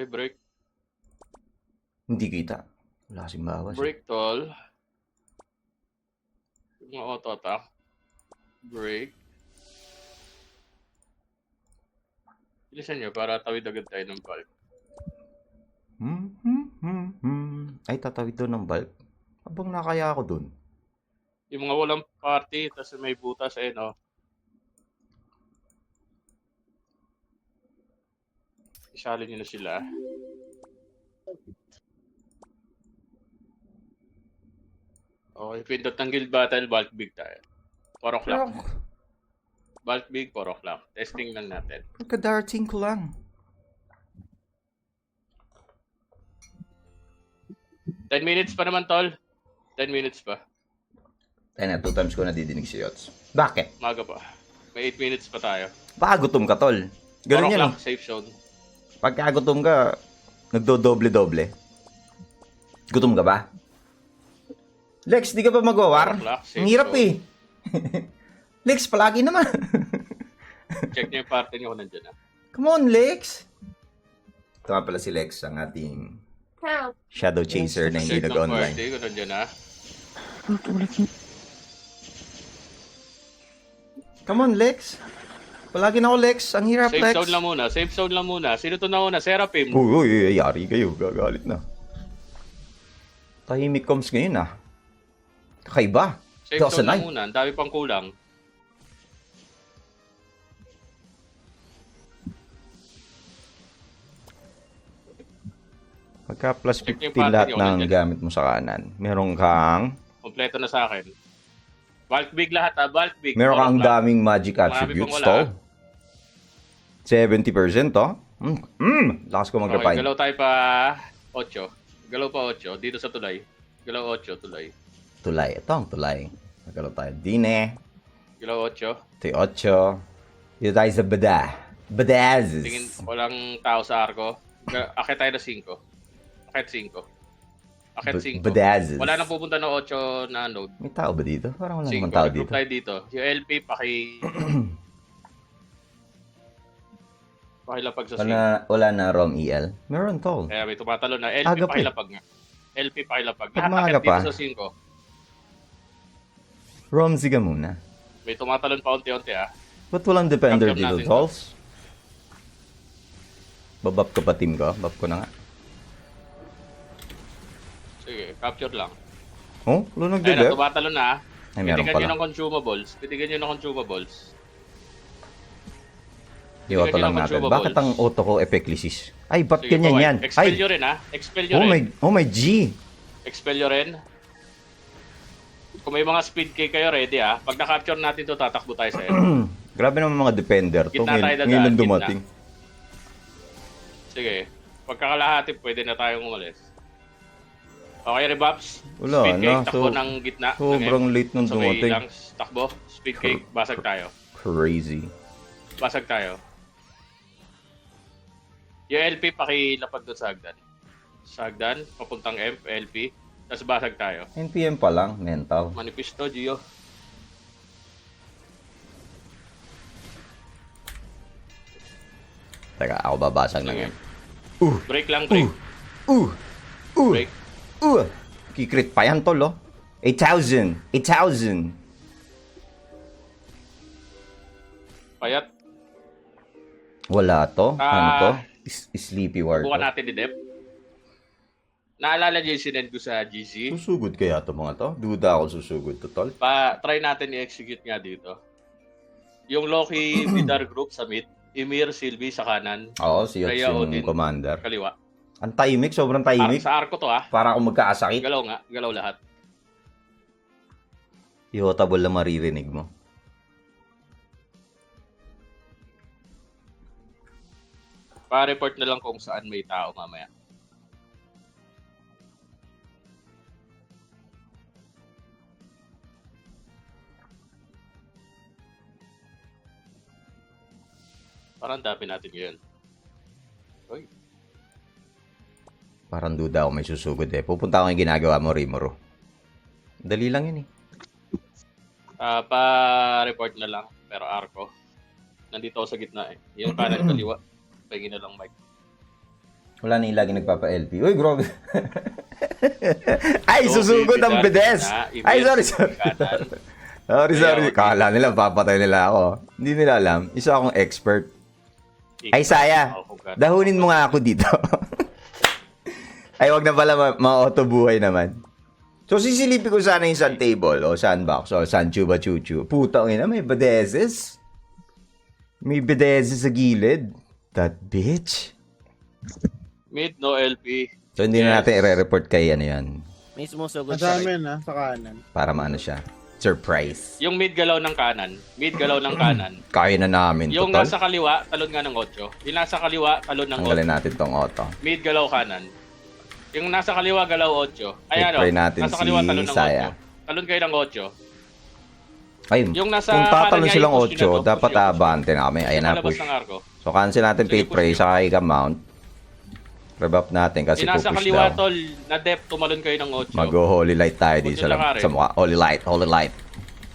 Okay, break. Hindi kita. Wala kasing bawas. Break, tol. Yung mga auto-attack. Break. Bilisan nyo para tawid agad tayo ng bulk. Ay, tatawid doon ng bulk. Abang nakaya ako doon. Yung mga walang party, tapos may butas, no? Isali nyo na sila. Okay, pindot ng guild battle, bulk big tayo. 4 o'clock. Bulk big, 4 o'clock. Testing lang natin. Pagka-darting ko lang. 10 minutes pa naman, tol. 10 minutes pa. Tayo na, 2 times ko nadidinig si Yots. Bakit? Maga pa. May 8 minutes pa tayo. Baka gutom ka, tol. 4 Ganun yan. o'clock, safe zone. Pagka gutom ka, nagdo-doble-doble. Gutom ka ba? Lex, di ka ba mag-war? 4 o'clock, safe Ang hirap zone. eh. Lex, palagi naman. Check nyo yung party nyo kung nandiyan na. Come on, Lex. Ito nga pala si Lex, ang ating shadow chaser na hindi Check ng nag-online. party kung nandiyan na. Come on, Lex. Palagi na ako, Lex. Ang hirap, Safe Lex. zone lang muna. Safe zone lang muna. Sino to na una? Seraphim. Uy, yari kayo. Gagalit na. Tahimik coms ngayon, ah. Kakaiba. Safe Ito, zone lang sanay. muna. Ang dami pang kulang. Pagka plus Check yung 15 party lahat nyo, ng nandyan. gamit mo sa kanan, meron kang Kompleto na sa akin. Bulk big lahat, Bulk big. meron 4 kang o'clock. daming magic Marami attributes pang to. wala. 70% to. Lakas ko Okay, mag-refine. galaw tayo pa 8. Galaw pa 8. Dito sa tulay. Galaw 8, tulay. Tulay. Ito ang tulay. Nagkaroon tayo. Dine. Galaw 8. Ito yung 8. Dito tayo sa bada. Badazes. Tingin, walang tao sa arko. Akit tayo na 5. Akit 5. Akit 5. Badazes. Wala nang pupunta ng 8 na node. May tao ba dito? Parang wala 5. naman tao Group dito. tayo dito. Yung LP, pakilapag sa 5. Wala na ROM EL. Meron tol. Kaya may tumatalo na. LP Aga pa eh. pakilapag nga. LP pakilapag. Pag Lahat maaga akit dito pa. sa 5. ROM ziga muna. May tumatalon pa unti-unti Ba't walang defender Capture dito, natin Tols? Babap ko pa team ko. Bap ko na nga. Sige, capture lang. Oh, wala Ayun na, nagde-dep? tumatalon na. Ay, meron Titigan pala. nyo ng consumables. Titigan nyo ng consumables. I-auto lang natin. Bakit ang auto ko epeklisis? Ay, ba't Sige, ganyan go, yan? Expel Ay, nyo rin Expel nyo rin. oh my G. Expel nyo rin. Kung may mga speed cake kayo, ready Pag na-capture natin to, tatakbo tayo sa Grabe naman mga defender to. Gitna tayo dadaan, Ngayon lang gitna. dumating. Sige. Pagkakalahati, pwede na tayong umalis. Okay, rebuffs. Wala Speed cake, na. takbo ng gitna. Sobrang late nung So, may dumating. lang, takbo. Speed cake, basag tayo. Crazy. Basag tayo. Yung LP, pakilapag doon sa hagdan. Sa hagdan, papuntang M, LP. Tapos basag tayo. NPM pa lang, mental. Manifest to, Gio. Teka, ako babasag lang yan. Break lang, break. Break. Kikrit pa yan, tol, oh. 8,000. 8,000. Payat. Wala to. Ano to? Ah. Sleepy War Bukan to. natin ni Dep. Naalala niyo yung sinend ko sa GC? Susugod kaya to mga to? Duda ako susugod to, tol. Try natin i-execute nga dito. Yung Loki Vidar Group sa mid, Emir Silvi sa kanan, Oo, si Yots Rhea yung Odin. commander. kaliwa. Ang tahimik, sobrang tahimik. Sa arko to Para akong magkakasakit. Galaw nga, galaw lahat. Ihotable na maririnig mo. Pa-report na lang kung saan may tao mamaya. Parang dami natin yun. Uy. Parang duda ako may susugod eh. Pupunta ako yung ginagawa mo, Rimoro. Dali lang yun eh. Pa-report na lang. Pero arko. Nandito ako sa gitna eh. Yung kanan kaliwa. Pahingin na lang mic. Wala na yung lagi nagpapa-LP. Uy, grabe. Ay, So, susugod ang bibidas bides. na, Ay, i-mute sorry. kanan. Sorry. Ayaw, Kala nila, papatay nila ako. Hindi nila alam. Isa akong expert. Ay, Saya. Dahunin mo nga ako dito. Ay, wag na pala ma-auto buhay naman. So, sisilipin ko sana yung sun table o sandbox o sun chuba chuchu. Putang ina, may badeses. May badeses sa gilid. That bitch. Mid, no LP. So, hindi na natin i-report kay ano yan. Mismo sugod Sa sa amin, sa kanan. Para maano siya. Surprise. Yung mid galaw ng kanan. Mid galaw ng kanan. Kaya na namin Yung to, tol. nasa kaliwa, talon nga ng 8. Yung nasa kaliwa, talon ng 8. Tanggalin natin tong auto. Mid galaw kanan. Yung nasa kaliwa, galaw 8. Ay, I-pray natin nasa kaliwa, si talon ng Saya. 8. Talon kayo ng 8. Ay, Yung nasa kung tatalon kanan niya, silang i-push nyo na 8, to, dapat push nyo. abante na kami. Ayan na, Palabas push. ng arko. So, cancel natin Sige, pay pray push sa Ika Mount. Rebuff natin kasi Yung nasa pupush kaliwa, daw. tol, na depth, tumalon kayo ng 8. Mag-holy light tayo Huwag dito nyo sa lakarin. mukha. Holy light.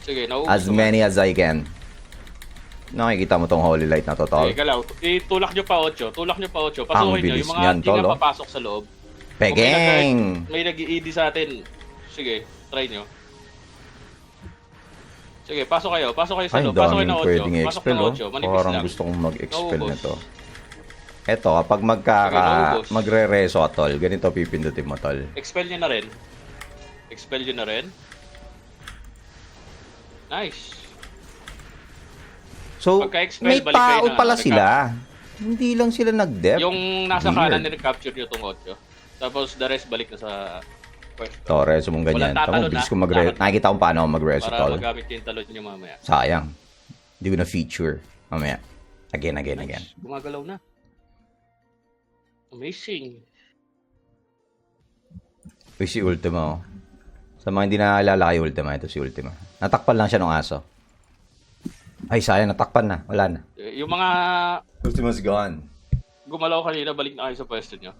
Sige, naubos As naman. many as I can. Nakikita mo tong holy light na to, tol. Sige, galaw. Itulak nyo pa 8. Tulak nyo pa 8. Ang Pasukin nyo. bilis Yung mga niyan, hindi tol, na oh. papasok sa loob. Pegeng! May nag-i-ED sa atin. Sige, try nyo. Sige, pasok kayo. Pasok kayo sa Ay, loob. Pasok kayo daming ng 8. pwedeng Pasok expel, ng oh. 8. Manipis Parang lang. gusto kong mag-expel Naubos. na to. Eto, kapag Okay, naubos. magre-reso ka, tol, ganito pipindutin mo, tol. Expel nyo na rin. Expel nyo na rin. Nice. So, Pagka-expel, may balik kayo tao na, pala recap. sila. Hindi lang sila nag-dep. Yung nasa Weird. kanan, nire-capture nyo itong 8. Tapos the rest balik na sa pwesto. To, reso mong ganyan. Walang tatalon, Tama, bilis ah. ko mag-reso. Nakikita ko paano ako mag-reso, Para tol. magamit yung talon nyo mamaya. Sayang. Hindi ko na-feature. Mamaya. Again. Nice. Gumagalaw na. Amazing. Uy, si Ultima, oh. Sa mga hindi nakakilala kay Ultima, ito si Ultima. Natakpan lang siya ng aso. Ay, sayang, natakpan na. Wala na. Yung mga Ultima's gone. gumalaw kanina, balik na kayo sa pwesto nyo.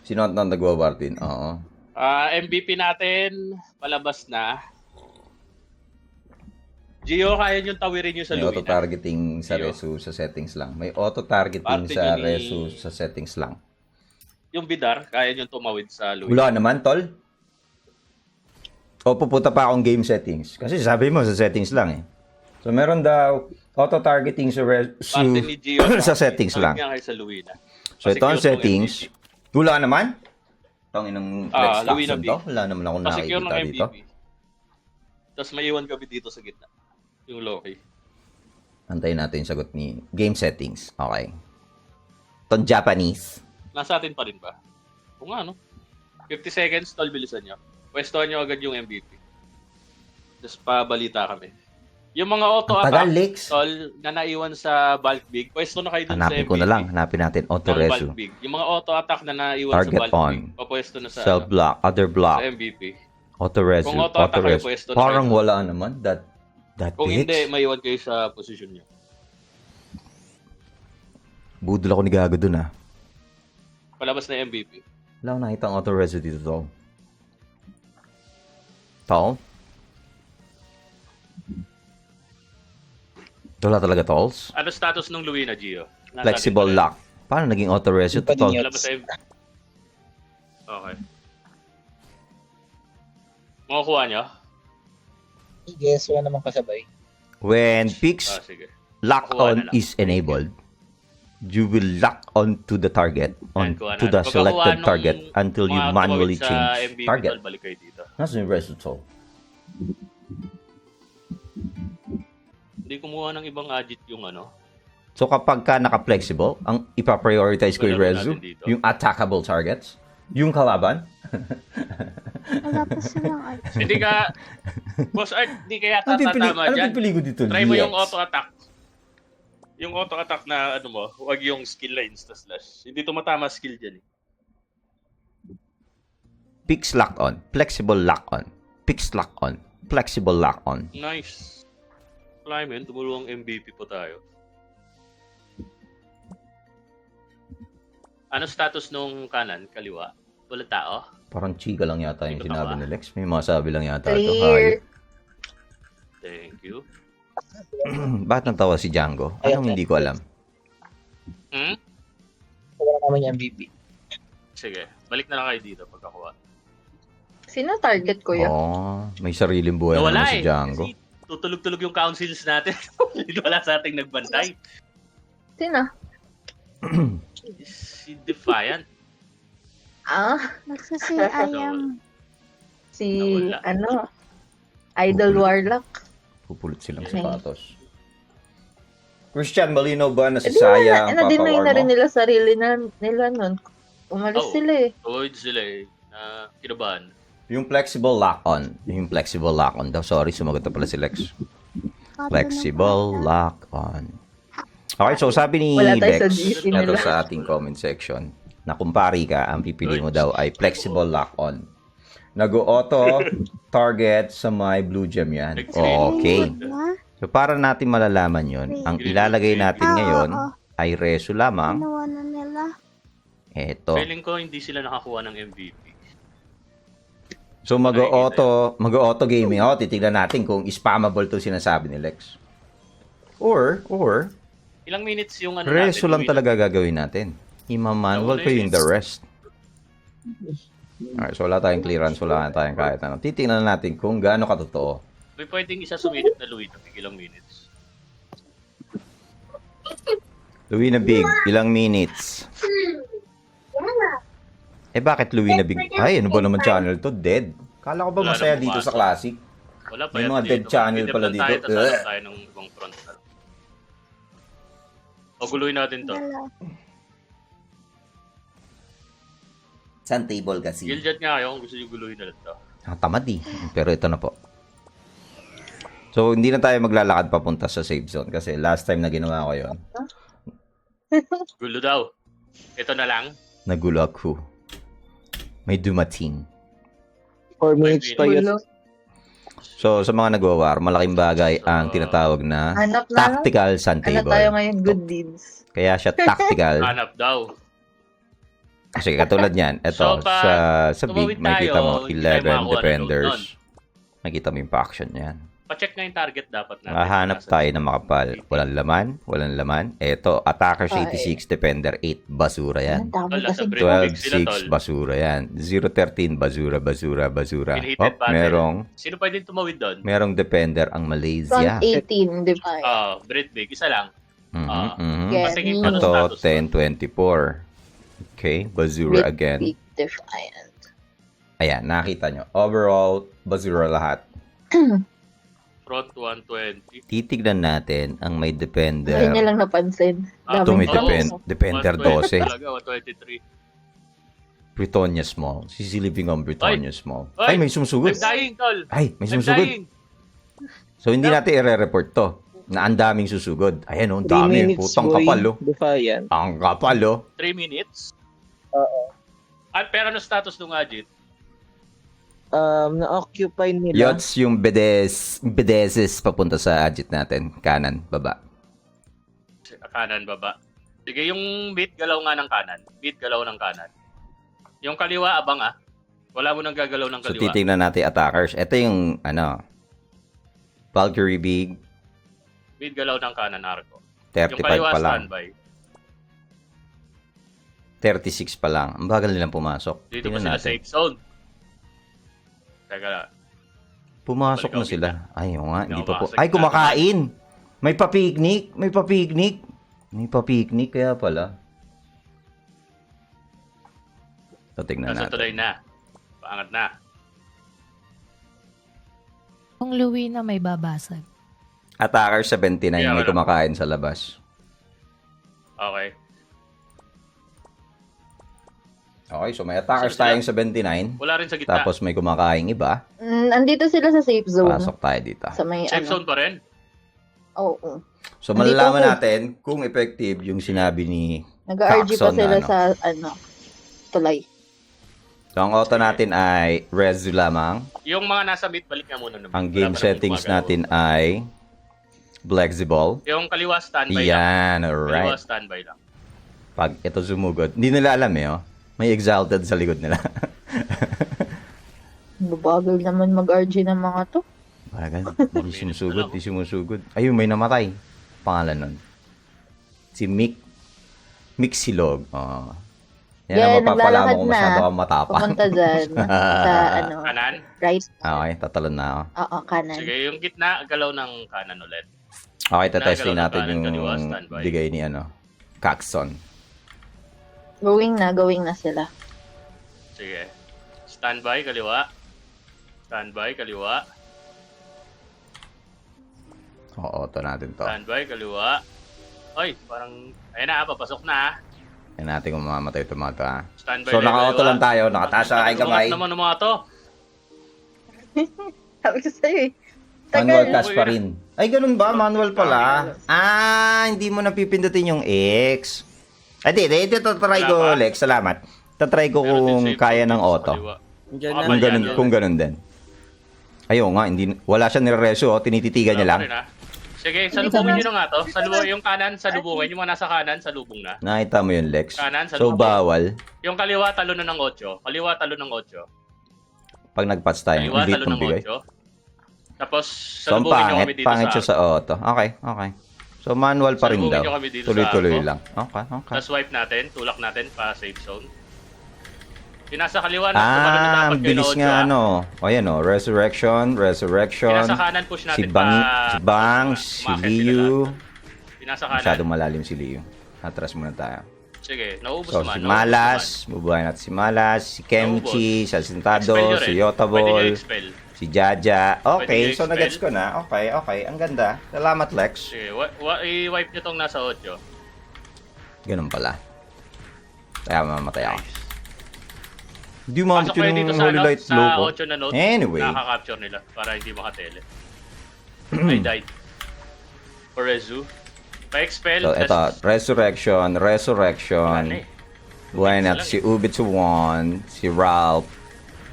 Sino at nagwa-war din? Oo. MVP natin, palabas na. Gio, kaya nyo tawirin nyo sa May Lumina. auto-targeting sa Iyo. Resu sa settings lang. May auto-targeting Parte sa yun ni- Resu sa settings lang. Yung Bidar, kaya nyo tumawid sa Lumina. Wala naman, tol. O, pupunta pa akong game settings. Kasi sabi mo, sa settings lang eh. So, meron daw auto-targeting sa Resu Parte ni Gio. sa settings tawid lang. nga kayo sa Lumina. So, ito ang Secure tong settings. MVP. Wala naman. Tangin ng Lex Luina Lacson B. to. Wala naman akong Secure ng nakikita dito. MVP. Tapos may iwan kami dito sa gitna. Yung Loki. Antayin natin yung sagot ni game settings. Okay. Itong Japanese. Nasa atin pa rin ba? Kung nga, no? 50 seconds, tol, bilisan nyo. Pwestuhan nyo agad yung MVP. Tapos pabalita kami. Yung mga Ang tagal, auto-attack, Lex. tol, na naiwan sa bulk big, pwesto na kayo dun sa Hanapin MVP. ko na lang. Hanapin natin. Auto Ng bulk resu. big. Yung mga auto-attack na naiwan Target sa bulk on. big, papwesto na sa, Cell block. Other block. sa MVP. Auto resu. Kung auto-attack Auto kayo, resu. pwesto na Parang kayo. wala naman. That Kung bitch. hindi, maiwan kayo sa posisyon nyo. Budol ako ni Gago dun ah. Palabas na MVP. Wala akong nakita ang auto resu dito tol. Tol? Wala talaga tolls? Ano status nung Luina, Gio? Nasa Flexible atin pa rin. lock. Paano naging auto resu to tol? Palabas na MVP. Okay. Makukuha nyo? Yes, wala namang kasabay. When Pix Sige. lock Makuha on na lang. is enabled, you will lock on to the target, on Kuha to na. the Pagkakuha selected nung target until you mga manually tumawid sa change MVP, target. tol, balik kayo dito. Nasa yung result tol? Hindi kumuha ng ibang adjit yung ano. So kapag ka naka-flexible, ang ipaprioritize ko yung Laro resu, natin dito. yung attackable targets, yung kalaban. Wala pa silang adjust. Hindi ka, Boss Art, hindi kaya Ano tatama dyan. pipili ko dito? Try mo yung Lex? auto-attack. Yung auto-attack na ano mo, huwag yung skill na insta-slash. Hindi tumatama skill dyan eh. Pix lock on, flexible lock on, Pix lock on, flexible lock on. Nice. Climate, tumulong MVP po tayo. Ano status nung kanan, kaliwa? Wala tao? Parang chika lang yata yung Dito sinabi ka ba? ni Lex. May masabi lang yata ito. Clear. Thank you. Bakit natawa si Django? Anong hindi ko alam? Hmm? naman yung MVP. Sige, balik na lang kayo dito pagkakuha. Sino target ko yun? Oh, may sariling buhay Nawala naman si eh. Django. Kasi tutulog-tulog yung councils natin. Wala sa ating nagbantay. Sino? Si Defiant. Nagsasayang. Si, Nawala. Idol Warlock. Pupulot silang Okay. sapatos. Christian Molino ba Eh, di nasasayang na, na-deny na rin mo? nila sarili nila nun. Umalis Oo. sila eh. Tuwid sila eh. Na kinabahan. Yung flexible lock-on. Yung flexible lock-on daw. Sorry, sumagot na pala si Lex. Flexible lock-on. Okay, so sabi ni Wala tayo sa Lex, GC ito nila. sa ating comment section, na kung pari ka, ang pipili mo daw ay flexible lock-on. Nag-auto target sa my blue gem yan. Okay. So para natin malalaman yon, ang ilalagay natin ngayon ay reso lamang. Ginawa na nila. Eto. Feeling ko hindi sila nakakuha ng MVP. So mag-auto gaming ako. Titignan natin kung spammable to sinasabi ni Lex. Or, Ilang minutes yung ano reso lang natin, talaga gagawin natin. Ima-manual ko yung the rest. Alright, so wala tayong clearance, wala tayong kahit ano. Titingnan natin kung gaano katotoo. May pwedeng isa sumilip na Louis na ilang minutes. Louis na big, ilang minutes? Eh bakit Louis na big? Ay, ano ba naman channel to? Dead. Kala ko ba Wala masaya nang dito sa pumasok. Classic? Wala pa May yan mga dead channel Pwede pala lang dito. Tayo, tas tayo ng ibang front. O guluhin natin to. Sun table kasi. Giljat nga kayo kung gusto nyo guluhin na lang to. Tamad eh. Pero ito na po. So, hindi na tayo maglalakad papunta sa safe zone kasi last time na ginawa ko yon, Gulo daw. Ito na lang. nagulo ako. May dumating. 4 minutes pa yun. Gulo. So, sa mga nagwawar, malaking bagay ang tinatawag na Hanap na lang. tactical sun Ano tayo table. ngayon? Good deeds. Kaya siya tactical. Hanap daw. Kasi katulad niyan, ito, So, sa tumawid big, makikita tayo, mo, hindi tayo 11 makakuha ng defenders. load Makikita mo yung faction niyan. Pa-check nga yung target dapat natin. Hahanap tayo ng makapal. Walang laman. Ito, attackers 86, defender 8, basura yan. Ang dami Wala kasi. sa break. 12-6, basura yan. 0-13, basura. Inhibited Hop, battle. Sino pwedeng tumawid doon? merong defender ang Malaysia. Front 18, divine. Breed big. Isa lang. Mhm, mhm. Yes. Patingin ka ng Ito, status. 10-24. Okay, basura again. Big defiant. Ayan, nakita nyo. Overall, basura lahat. Front 120. Titignan natin ang may Ngayon defender. niya lang napansin. Ito may Daming defender 120 12. Talaga, 123. Britonia Small. Sisilipin ko ang Britonia Small. Ay! Ay, may sumusugod. I'm dying, tol. Ay, may I'm sumusugod. dying. So, hindi natin i-report to. Na ang daming susugod. Ayan, oh, ang 3 dami. minutes, Putang boy. kapal, oh. Defiant. Ang kapal, oh. 3 minutes? Oo. Pero ano status nung Ajit? Na-occupy nila. Yots yung bedeses papunta sa agit natin. Kanan, baba. Kanan, baba. Sige, yung beat, galaw nga ng kanan. Beat, galaw ng kanan. Yung kaliwa, abang ah. Wala mo nang gagalaw ng So, kaliwa. titignan natin attackers. Ito yung, Valkyrie Big. Beat, galaw ng kanan, Arco. 35 Yung kaliwa, pa lang. standby. 36 pa lang. Ang bagal nilang pumasok. Dito pa Tingnan sila natin. safe zone. Teka lang. Pumasok Balik na ako sila. Ay, oo nga. Hindi pa po. Nakapasok Ay, na. kumakain. May pa-picnic. May pa-picnic kaya pala. So, tignan Nasa natin. tuloy na. Paangat na. Kung Louie na may babasag. Attacker 79 Kaya may wala. kumakain sa labas. Okay. Okay, so may attackers So, sila- tayong 79. Wala rin sa gitna. Tapos may kumakain iba. Andito sila sa safe zone. Pasok tayo dito. Sa may safe zone pa rin. Oo. So Nandito malalaman ako. natin kung effective yung sinabi ni... Nag-RG pa Coxon sila na, sa tulay. So ang auto natin ay resu lamang. Yung mga nasa mid, balik nga muna. naman. Ang Wala game pa namang settings gumagalaw. natin ay flexible. Yung kaliwa, standby lang. Yan, Kaliwa, alright. standby lang. Pag ito sumugod, hindi nila alam oh. May exalted sa likod nila. Babagal naman mag-RG ng mga to. Bagal, hindi sumusugod. Ayun, may namatay. Pangalan nun. Si Mick Silog. Yan ang mapapala naglalakad mo kung masyado na. kang matapang. Pumunta dyan. Sa ano, Kanan? right. Okay, tatalon na ako. Oo, kanan. Sige, yung gitna, galaw ng kanan ulit. Okay, tatesting Nagalaw natin na kanan, yung kaliwa, standby. bigay ni Caxton. Going na sila. Sige. Standby, kaliwa. Standby, kaliwa. Oo, auto natin to. Standby, kaliwa. Oy, parang, ayun na, papasok na. Yan natin kung mamamatay ito mga to, ha. Standby So, lang, naka-auto kaliwa. lang tayo. Nakataas sa aking kamay. Umangat naman ng mga to. Sabi ko sa'yo eh. Manual Tagal. task pa rin. Ay, ganun ba? Manual pala. Hindi mo napipindutin yung X. Ay, di. Tatry ko, Wala pa. Lex. Salamat. Tatry ko Meron din kung save kaya ng sa auto. kaliwa. Diyan Ah, na. Kung ganun din. Ayaw nga, wala siya nirereso. Tinititigan niya Wala lang. pa rin, ah. Sige, salubungin nyo na nga to. Yung kanan, salubungin. Yung mga nasa kanan, salubong na. Nakita mo yun, Lex. Kanan, sa So, lubong. bawal. Yung kaliwa, talo na ng 8. Kaliwa, talo ng 8. Pag nag-patch tayo, Kaliwa, hindi talo itong ng bigay. 8. Tapos, So, ang salubungin nyo kami pangit. dito Pangit sa siya sa auto. Okay. So, manual pa rin Salubungin daw. nyo kami dito sa Tuloy-tuloy arko. lang. Okay. Tapos swipe natin, tulak natin pa safe zone. Yung nasa kaliwa na, tumalon na dapat Ang kayo bilis na 8, nga, ah. ano. O, yan, o. Resurrection. Yung nasa kanan, push natin Si Bang, si Liu. Yung nasa Masyadong kanan. malalim si Liu. Atras muna tayo. Sige, naubos So, naman. si naubos Malas. Bubuhay natin si Malas. Si Kemchi. Si Asintado. Expel nyo Si rin. Pwede nyo Yotabol. expel. Si Jaja. Pwede Okay, nyo so expel. nagets ko na. Okay. Ang ganda. Salamat, Lex. Sige, i-wipe nyo tong nasa 8. Ganun pala. Kaya mamamatay ako. Nice. Hindi Pasok mamatay kayo yung dito sa, Holy Light sa Low ko. 8 na note. Anyway. Nakaka-capture nila para hindi makatele. I died. For Rezu. Pa-expel. So, ito. Resurrection. Wala na eh. Buhay Ubits natin lang si Ubitsuwon. Si Ralph.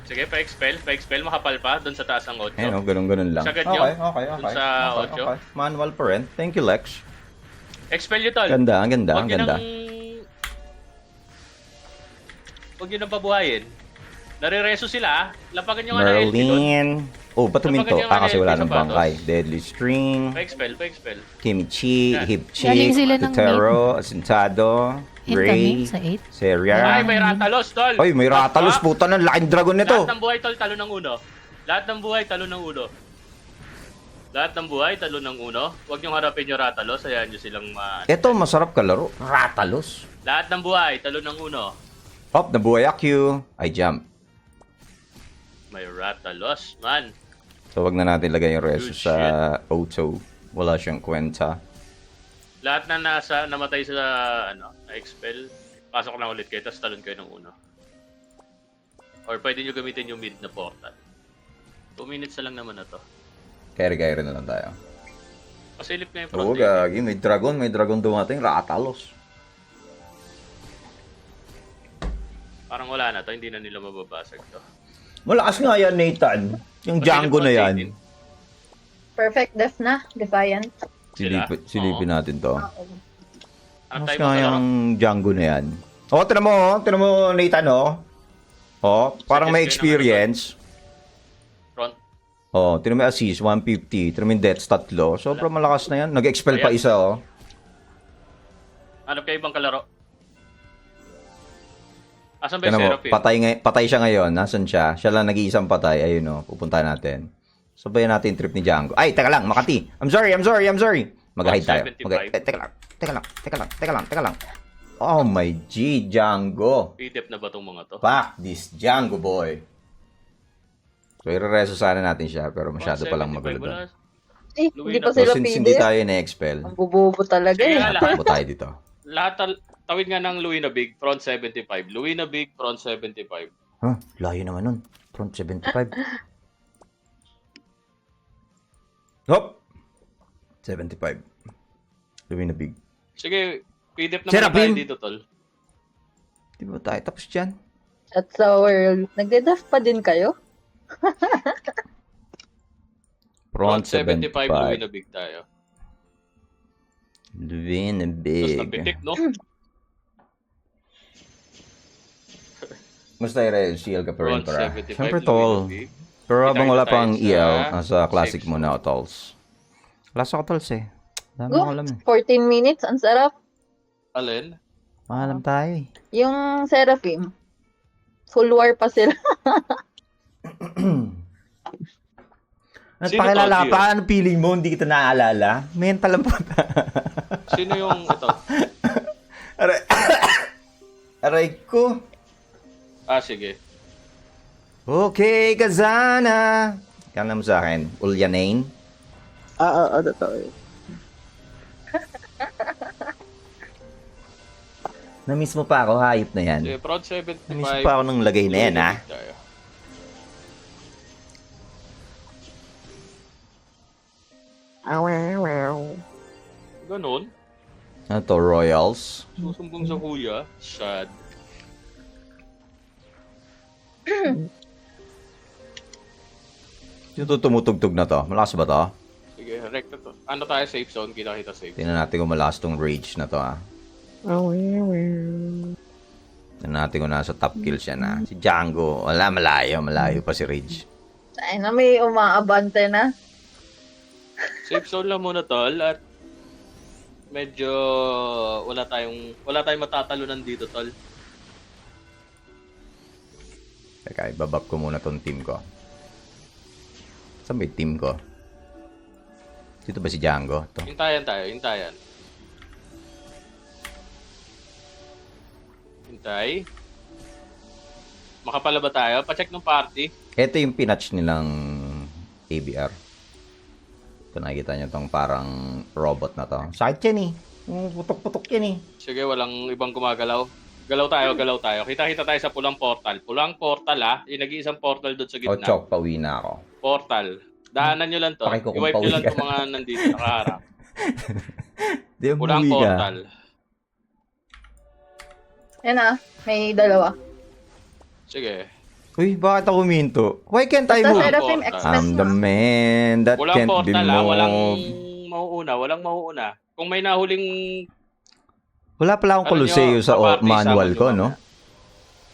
Sige, pa-expel. Pa-expel, makapal pa doon sa taas ng 8. Ayun, ganun lang. Sagad Okay. nyo? Dun sa 8? Manual pa rin. Thank you, Lex. Expel nyo, tol. Ganda, ang ganda. Huwag nyo nang pabuhayin. Nare-reso sila, ah. Lapagan nyo nga na LT doon. Merlin. Oh, ba't huminto? Lapagan nyo nga Kasi na wala LT sa nang bangkay. patos. Deadly String. Pa-expel. Kimchi. Yan. Hipchi. Galing sila ng Totero. Asintado. Incoming Ray. sa 8. Seria. Ay, may ratalos, tol. Ay, may ratalos. Puta ng laking dragon nito. Lahat ng buhay, tol, talo ng uno. Lahat ng buhay, talo ng uno. Lahat ng buhay, talo ng uno. Huwag nyo harapin yung ratalos, hayaan nyo silang Ito, masarap kalaro. Ratalos. Lahat ng buhay, talo ng uno. Hop, nabuhay Q. I jump. May ratalos, man. So, wag na natin lagay yung reso Good sa auto. Wala siyang kwenta. Lahat na namatay sa, na-expel, pasok na ulit kayo, tapos talon kayo ng uno. Or pwede nyo gamitin yung mid na portal. 2 minutes na lang naman na to. Carry na lang tayo. Pasilip na yung Oo, front. gagi. May dragon dumating. Ratalos. Parang wala na to, hindi na nila mababasag to. Malakas nga yan, Nathan. Yung Django na yan. Perfect death na. Defiant. Sila? Silipin natin to. Oo. Ano Malakas tayo nga mo yung Django na yan. Oh, tinan mo, Nathan, oh. Oh, parang may experience. front? Oh, tinan mo yung assist, 150. Tinan mo yung deaths, 3. Sobrang malakas na yan. Nag-expel pa isa, oh. Hanap kayo ibang kalaro. Asan ba Tinan yung mo, Seraphim? patay siya ngayon. Nasaan siya? Siya lang nag-iisang patay. Ayun, oh. Pupunta natin. Sabayan natin yung trip ni Django. Ay, teka lang, Makati. I'm sorry. Mag-hide tayo. 175. Teka lang. Oh my G, Django. Pidep na ba itong mga to? Fuck this Django boy. So, i-reso sana natin siya, pero masyado palang 175, magulo doon. wala. Eh, Louis hindi pa na- So, sila since hindi pwede. tayo na-expel, Ang bubobo talaga Sige eh. nga, takbo tayo dito. Lahat tawid nga ng Louis na Big, front 75. Louis na Big, front 75. Huh? Layo naman nun. Front 75. Hop! 75. Gawin na big. Sige, pidep naman Seraphim! tayo dito, tol. Di ba tayo tapos dyan? At sa world, nagde-death pa din kayo? Front Front 75, Louis 75. na Big tayo. Gawin na Tapos big. napitik, no? Musta yung CL ka pa rin Front para? 75, Siyempre Louis tol. na Big. Pero habang wala pang Tayo EL, sa nasa classic six. muna ako tolls. Wala sa ako tolls eh. Dami Oh, ko alam eh. 14 minutes, ang sarap. Alin? Maalam tayo eh. Yung Seraphim, full war pa sila. At Sino pakilala to, ka Gio? pa, ano feeling mo? Hindi kita naaalala? Mental ang puta. Sino yung ito? Aray, aray ko. Ah, sige. Okay, Kazana. Kala mo sa akin, Ulyanane. Totoo. Na-miss mo pa ako, hayop na yan. Sige, Prod 75. Na-miss mo pa ako ng lagay na yan, ha? Tayo. Ganon. Ano to, Royals? Susumbong sa kuya. Sad. Yung tumutugtog na to, malakas ba to? Sige, recto to. Ano tayo, safe zone? Kita safe zone. Tingnan natin kung malakas tong rage na to, ha? Tingnan natin kung nasa top kills yan, ha? Si Django, wala, malayo pa si Rage. Ay na, may umaabante na. Safe zone lang muna, tol. At medyo wala tayong matatalunan dito, tol. Teka, ibabab ko muna tong team ko. Saan ba yung team ko? Dito ba si Django? To. Hintayan tayo, hintayan. Hintay. Makapala ba tayo? Pacheck ng party. Ito yung pinatch nilang ABR. Ito nakikita nyo tong parang robot na to. Sakit yan eh. Putok-putok yan eh. Sige, walang ibang gumagalaw. Galaw tayo. Kita-kita tayo sa pulang portal. Pulang portal yung nag-iisang portal doon sa O gitna. chok, pauwi na ako. Portal. Daanan nyo lang to. Pakikukumpawi I-wipe nyo lang ka. itong mga nandito nakaharap. Di ba Pulang umuwi ka? portal. Yan na, may dalawa. Sige. Uy, bakit ako huminto? Why can't I Basta move? Seraphim portal. Express I'm the na. man that Pulang can't be portal walang moved. mauuna. Kung may nahuling Wala pala akong Ano Coloseo nyo, sa kaparty, manual sama ko, nyo no? mamaya.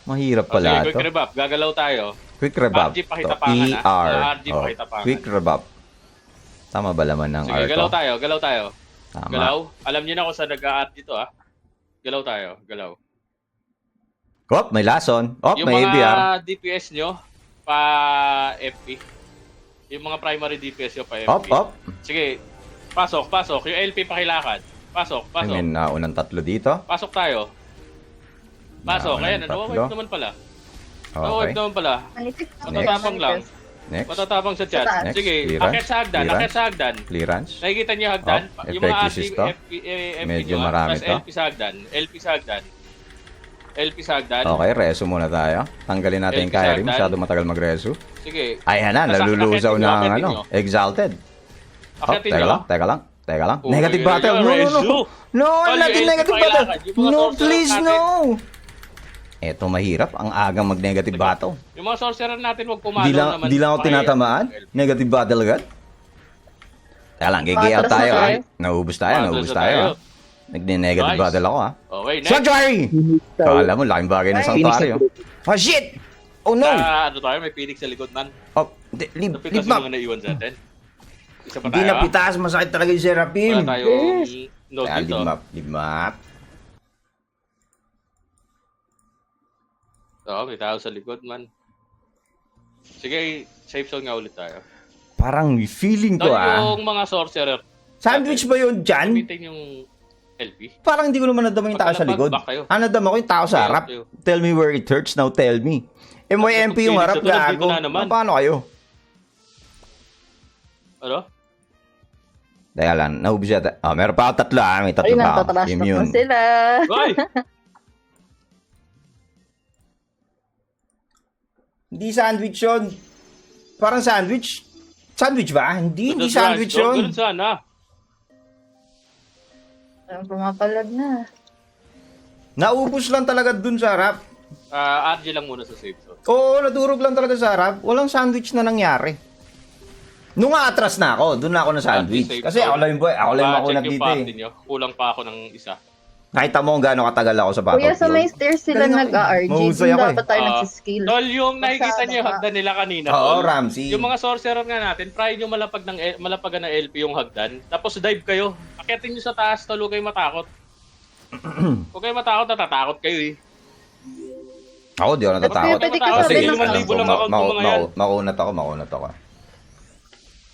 Mahirap Sige, pala quick to. rebap. Gagalaw tayo. Quick rebab. RG pakitapangan, To. ER. RG Oh, pakitapangan. quick rebab. Tama ba laman ng Sige, R galaw ko? tayo. Tama. Galaw. Alam niyo na kung saan nag-a-art dito, Galaw tayo, galaw. Op, may lason. Op, Yung may ABR. mga DPS nyo, pa FP. Yung mga primary DPS nyo, pa FP. Op. Sige, pasok. Yung LP pakilakad. Pasok. I mean, naunang tatlo dito. Pasok tayo. Pasok. Naunang Ayan, tatlo. nawawipe naman pala. Okay. Nawawipe naman pala. Manipis na. Matatapang lang. Next. Matatabang sa chat. Saan? Next. Sige, Clearance. akit sa hagdan, Clearance. akit sa hagdan. Clearance. Nakikita niyo yung hagdan? Oh, Yung mga effective RT, to. FP Medyo nyo, marami tas to. LP sa hagdan. LP sa hagdan. Okay, reso muna tayo. Tanggalin natin yung LP sa Kyrie. hagdan. Masyado matagal mag-reso. Sige, Ayan na, Nasa nalulusaw akin, ng akin ano, ninyo. exalted. Oh, akitin nyo. teka lang. Oh, Negative okay, battle. okay, No. reso. No, Tol, natin yung negative LP battle. kailangan. Yung mga No, sorcerer please, natin. no. Eto mahirap. Ang agang mag-negative battle. Yung mga sorcerer natin, wag pumalo Di naman. lang ako Pakaya- tinatamaan. Negative battle agad. Teka lang, GG out Matras na tayo. tayo. Naubos tayo. Matras na tayo. Nag-negative Nice. battle ako ha. Okay, next. Sanctuary! Kala mo, laking bagay ng Ay, Sanctuary. Oh shit! Oh no! Ano tayo? May Phoenix sa likod, man. Oh, leave Napitas map. yung mga naiwan sa atin. Isa pa Hindi tayo, napitas, masakit talaga yung Seraphim. Wala tayong node Kaya dito. leave map. Oo, may tao sa likod, man. Sige, safe zone nga ulit tayo. Parang feeling ko Yung mga sorcerer, Sandwich ba yun dyan? gamitin yung LP. Parang hindi ko naman nadama yung tao sa likod. Back kayo. Nadama ko yung tao sa Okay, harap. okay. Tell me where it hurts, now tell me. MYMP yung harap, Dito na gago. naman. Paano kayo? Ano? Teka lang, naubos yata. Oh, meron pa ako tatlo may tatlo Ay, pa ako. natatrash na Immune. sila. Hoy! Hindi sandwich yun. Parang sandwich. Sandwich ba? Hindi sandwich yun. Ganun sana. Ang pumapalag na. Naubos lang talaga dun sa harap. RG lang muna sa safe zone. Oo, nadurog lang talaga sa harap. Walang sandwich na nangyari. Nung atras na ako, doon na ako na sandwich. Safe Kasi zone. ako lang yung boy, ako lang yung Check makunat yung dito party eh. nyo. Kulang pa ako ng isa. Nakita mo kung gaano katagal ako sa Kuya, sa may battlefield. stairs sila Galing ako eh. nag-RG. Mahusay Doon ako dapat tayo Ah. nagsiskill. Tol, yung Basta nakikita niyo yung baka- hagdan nila kanina. Oo, tol. Ramsey. Yung mga sorcerer nga natin, try nyo malapagan ng LP yung hagdan. Tapos dive kayo. Akitin nyo sa taas, tol, huwag kayo matakot. Huwag kayo matakot, natatakot kayo eh. Ako, di ako natatakot. Pwede ka Matakot, sabi sige, ng 5,000 lang account ko mga yan. Makunat ako.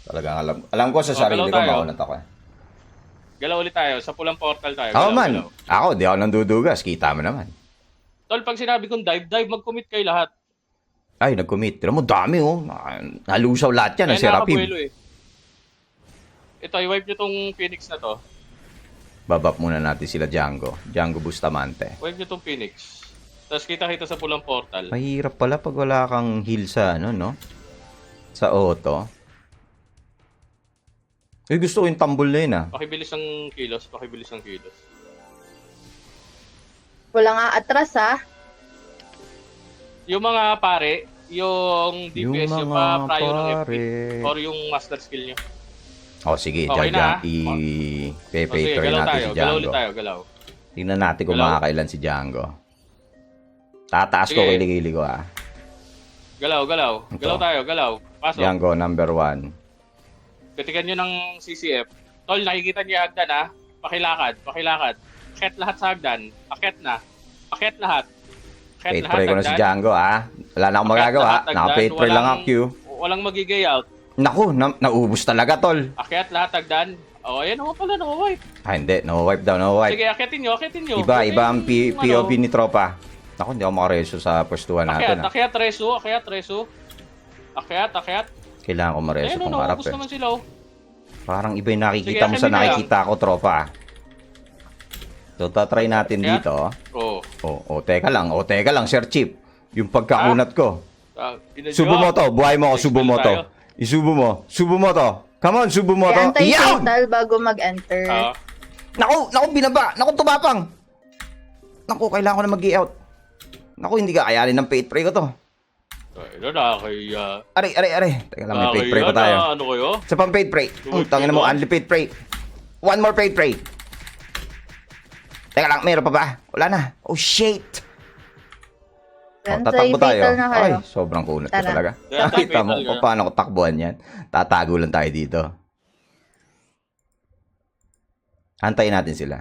Talagang alam ko sa sarili ko, galaw tayo. makunat ako. Galaw ulit tayo, sa pulang portal tayo. Ako Galaw, man, galaw. ako, di ako nandudugas. Kita mo naman. Tol, pag sinabi kong dive, mag-commit kayo lahat. Ay, nag-commit. Tira mo, dami oh. Nalusaw lahat yan, ang Kaya Serapim. nakabuelo eh. Ito, i-wipe nyo tong Phoenix na to. Babap muna natin sila Django. Django Bustamante. Wipe nyo tong Phoenix. Tapos kita-kita sa pulang portal. Mahirap pala pag wala kang heal sa ano, no? Sa auto. Uy, gusto ko yung tambol na yun, ah. Pakibilis ng kilos, pakibilis ng kilos. Wala nga atras ha. Yung mga pare, yung DPS, yung pa-prayo ng FP, pare. or yung master skill nyo. Oh, sige, Okay Jaja. na, ah. I-pay-pay Sige, galaw natin tayo, si galaw Django. ulit tayo, galaw. Tingnan natin kung Galaw. makakailan si Django. Tataas ko Sige. kiligili ko, ah. Galaw, galaw. Ito. Galaw tayo, galaw. Pasok. Django, number 1. Titigan nyo ng CCF. Tol, nakikita niyo yung hagdan ha. Pakilakad, pakilakad. Akit lahat sa hagdan. Akit na. Akit lahat. Akit Paid lahat pray ko na si hagdan. Django, ah. Wala na akong magagawa. Akit lahat Naka-paid hagdan. pray lang ako, Q. Walang magigay out. Naku, naubos talaga, tol. Akyat lahat hagdan. O, ayan ako pala, no-wipe. Ah, hindi. No-wipe daw, no-wipe. Sige, akyatin nyo, akyatin nyo. Iba ang Yung POV ni Tropa. Naku, hindi ako makareso sa pwestuhan natin, Akyat, ah. akyat, reso, akyat, reso. Akyat, akyat. Kailangan ko mareso Ayun, kung no, harap, naubos eh. naman sila, oh. Parang iba yung nakikita Sige, mo sa akin din nakikita ko, Tropa. So, tatry natin Kaya? dito. Oh. Teka lang, Sir Chief. Yung pagkakunat ko. Subo mo to, buhay mo ako, subo mo to. Isubo mo. Subo mo to. Come on, subo mo to. Kaya Iyaw! anti-fatal bago mag-enter. Naku, binaba. Naku, tumapang. Naku, kailangan ko na mag-i-out. Naku, hindi ka kayanin ng paid pray ko to. Ayun na, kaya... Aray. Teka lang, may paid pray pa tayo. Ano kayo? Sa pang paid pray. Tangin mo, only paid pray. One more paid pray. Teka lang, meron pa ba? Wala na. Oh, shit. Tatakbo tayo. Anti-fatal na kayo. Ay, sobrang kunat ko Tara. talaga. Tara, Nakita mo fatal kung ka. paano ko takbuhan yan. Tatago lang tayo dito. Antayin natin sila.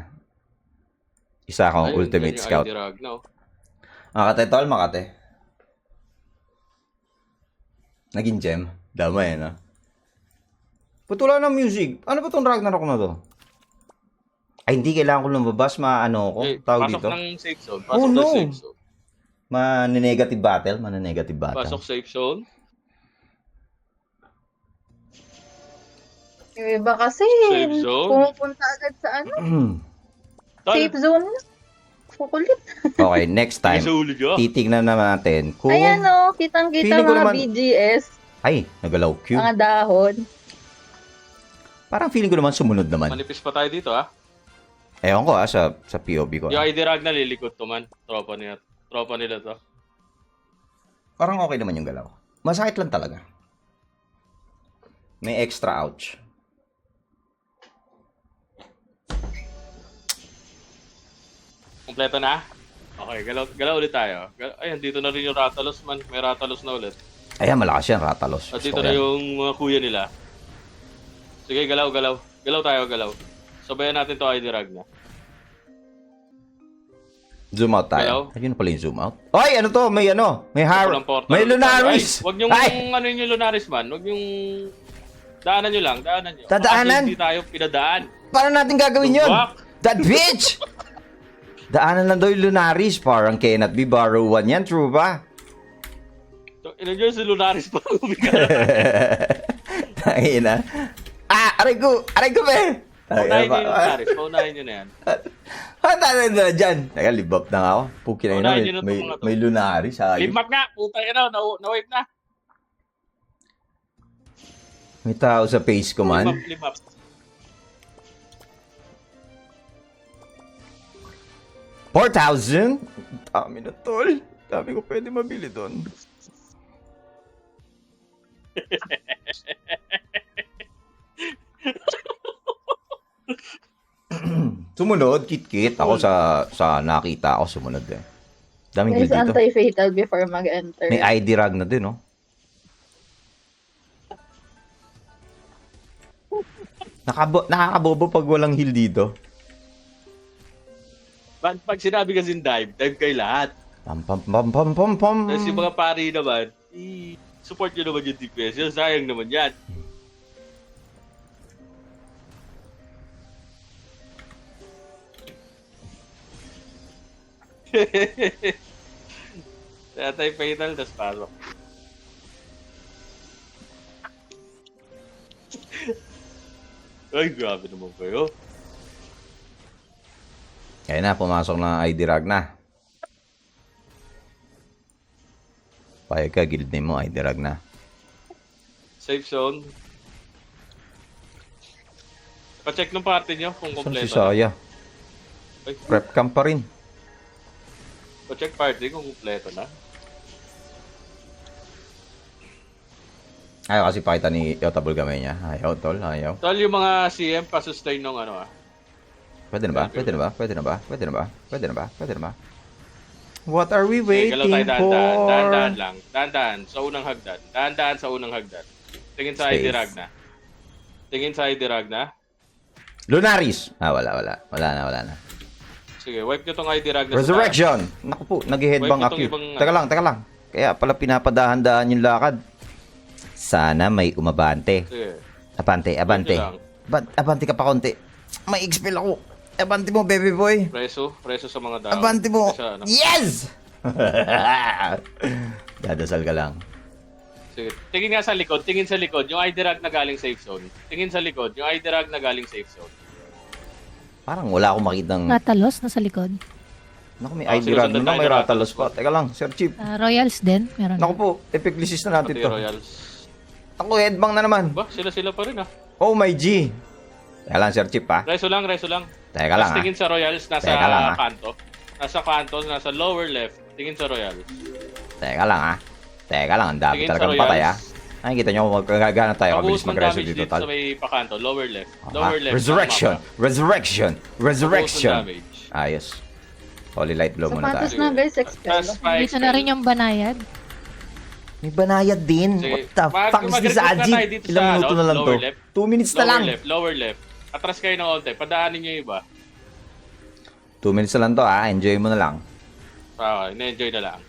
Isa akong Ayun, ultimate yan yung scout. ID Ragnaw. Makate, tol, Makate. Naging gem. Dama yan, ha? Ba't wala ng music? Ano ba tong Ragnarok na to? Ay, hindi kailangan ko lumabas. Maano ko? Tawag Pasok dito? ng safe zone. Oh, Pasok no. ng safe zone. Maninegative battle. Maninegative battle. Pasok safe zone. Yung iba kasi, Safe zone? pumupunta agad sa ano, Tol, safe zone. Kukulit. Okay, next time. isulid nyo. Titignan na natin kung... Ayan o, kitang-kita Feeling ko mga naman- BGS, Ay, nagalaw Q. mga dahon. Parang feeling ko naman sumunod naman. Manipis pa tayo dito, ha? Ewan ko sa POV ko. Yung ID Ragna lilikod to man. Tropa nila to. Parang okay naman yung galaw. Masakit lang talaga. May extra ouch. Kompleto na? Okay, galaw ulit tayo. Ayan, dito na rin yung Ratalos man. May Ratalos na ulit. Ayan, malakas yan, Ratalos. At Gusto dito ko na yan. yung mga kuya nila. Sige, galaw. Galaw tayo, galaw. Sabayan natin to ID Ragna. Zoom out tayo. Galaw. Ayun na pala yung zoom out. Ay, ano to? May Walang portal. May Lunaris! Ay, wag yung Ay! ano yung Lunaris man. Wag yung daanan nyo lang, daanan nyo. Dadaanan? Kasi hindi tayo pinadaan. Paano natin gagawin yun? Tumbak. That bitch! Daanan lang daw yung Lunaris. Parang cannot be borrow one yan. True ba? So, ilan yun si Lunaris pa umiga. Tangin na. Aray ko, be! Paunahin nyo yung Lunaris. Paunahin nyo na yan. Tanan na dyan. Teka, live up na nga ako. Puki na Unahin yun. nyo na May, itong mga to. may Lunaris. Ayos. Limbak nga. Puta yun na-wipe na. May tao sa face ko man. Limbak. $4,000? Dami na tol. Dami ko pwede mabili doon. Sumunod, kit-kit. Ako sa nakita ako, sumunod eh. Daming There's guild dito. anti-fatal before mag-enter. May ID rag na din, oh. Nakakabobo pag walang heal dito. Pag sinabi kasi dive, dive kayo lahat. Pam pam pam pam pam pam. Tapos yung mga pari naman, support nyo naman yung DPS. Yung sayang naman yan. Kaya tayo fatal, tapos pasok. Ay, grabe naman kayo. Kaya na, pumasok na ID Ragna. Payag ka, guild name mo, ID Ragna. Safe zone. Pa-check ng party nyo kung Saan si kompleto. Saya? Ay, Prep camp pa rin. pa-check party kung kompleto na. Ayaw kasi pakita ni Yotable gamay niya. Ayaw, tol. Ayaw. Tol, yung mga CM pa-sustain nung ano ah. Pwede na ba? Pwede na ba? Pwede na ba? Pwede na ba? Pwede na ba? Pwede na ba? What are we Okay, galaw waiting tayo for? dahan-dahan lang. Dahan-dahan sa unang hagdan. Dahan-dahan sa unang hagdan. Tingin sa ID Space. Ragna. Tingin sa ID Ragna. Lunaris! Ah, wala. Wala na. Sige, wipe nyo tong ID Ragna. Resurrection! Naku po, nag-headbang Wait, ako. itong ibang, Teka lang. Kaya pala pinapadahan-dahan yung lakad. Sana may umabante. Sige. Abante. Wait nyo lang. Abante ka pa konti. May expel ako. Abante mo, baby boy. Preso sa mga dao. Abante mo. Preso, ano? Yes! Dadasal ka lang. Sige. Tingin nga sa likod. Tingin sa likod. Yung ID Rag na galing safe zone. Tingin sa likod. Yung ID Rag na galing safe zone. Parang wala akong makitang... Ratalos, nasa likod. Naku, may Ah, ID rag sinusundan na, tayo may ng ratalos Ratalos pa. Teka lang, Sir Chief. Royals din, meron. Naku po, epic lisis na natin Pati to. Royals. Ako, headbang na naman. Ba? Sila pa rin ah. Oh my G. Teka lang, Sir Chief ha. Reso lang. Teka lang Tapos ha. tingin sa Royals. Nasa Teka lang, ah. kanto. Nasa kanto. Nasa lower left. Tingin sa Royals. Teka lang ha. Teka lang, ang dami Tingin sa talagang Royals. patay ha. Ay, kita nyo kung magkagana tayo Ang kabilis buhos ng mag-reso damage dito, dito tal. sa may pakanto. Lower left. Ah, Lower left. Resurrection! Resurrection! Ang buhos ng Resurrection! damage. Ayos. Holy light blow muna Sapatos tayo. na guys, expel. Tapos pa Dito na rin yung banayad. May banayad din. Sige. What the fuck is this, Mag-recruit na Aji? tayo dito Ilang sa, minuto ano, na lang to? lower left. 2 minutes na lang. Lower left. Atras kayo ng onte. Padaanin nyo yung iba. 2 minutes na lang to ha. Enjoy mo na lang. Okay, na-enjoy na lang.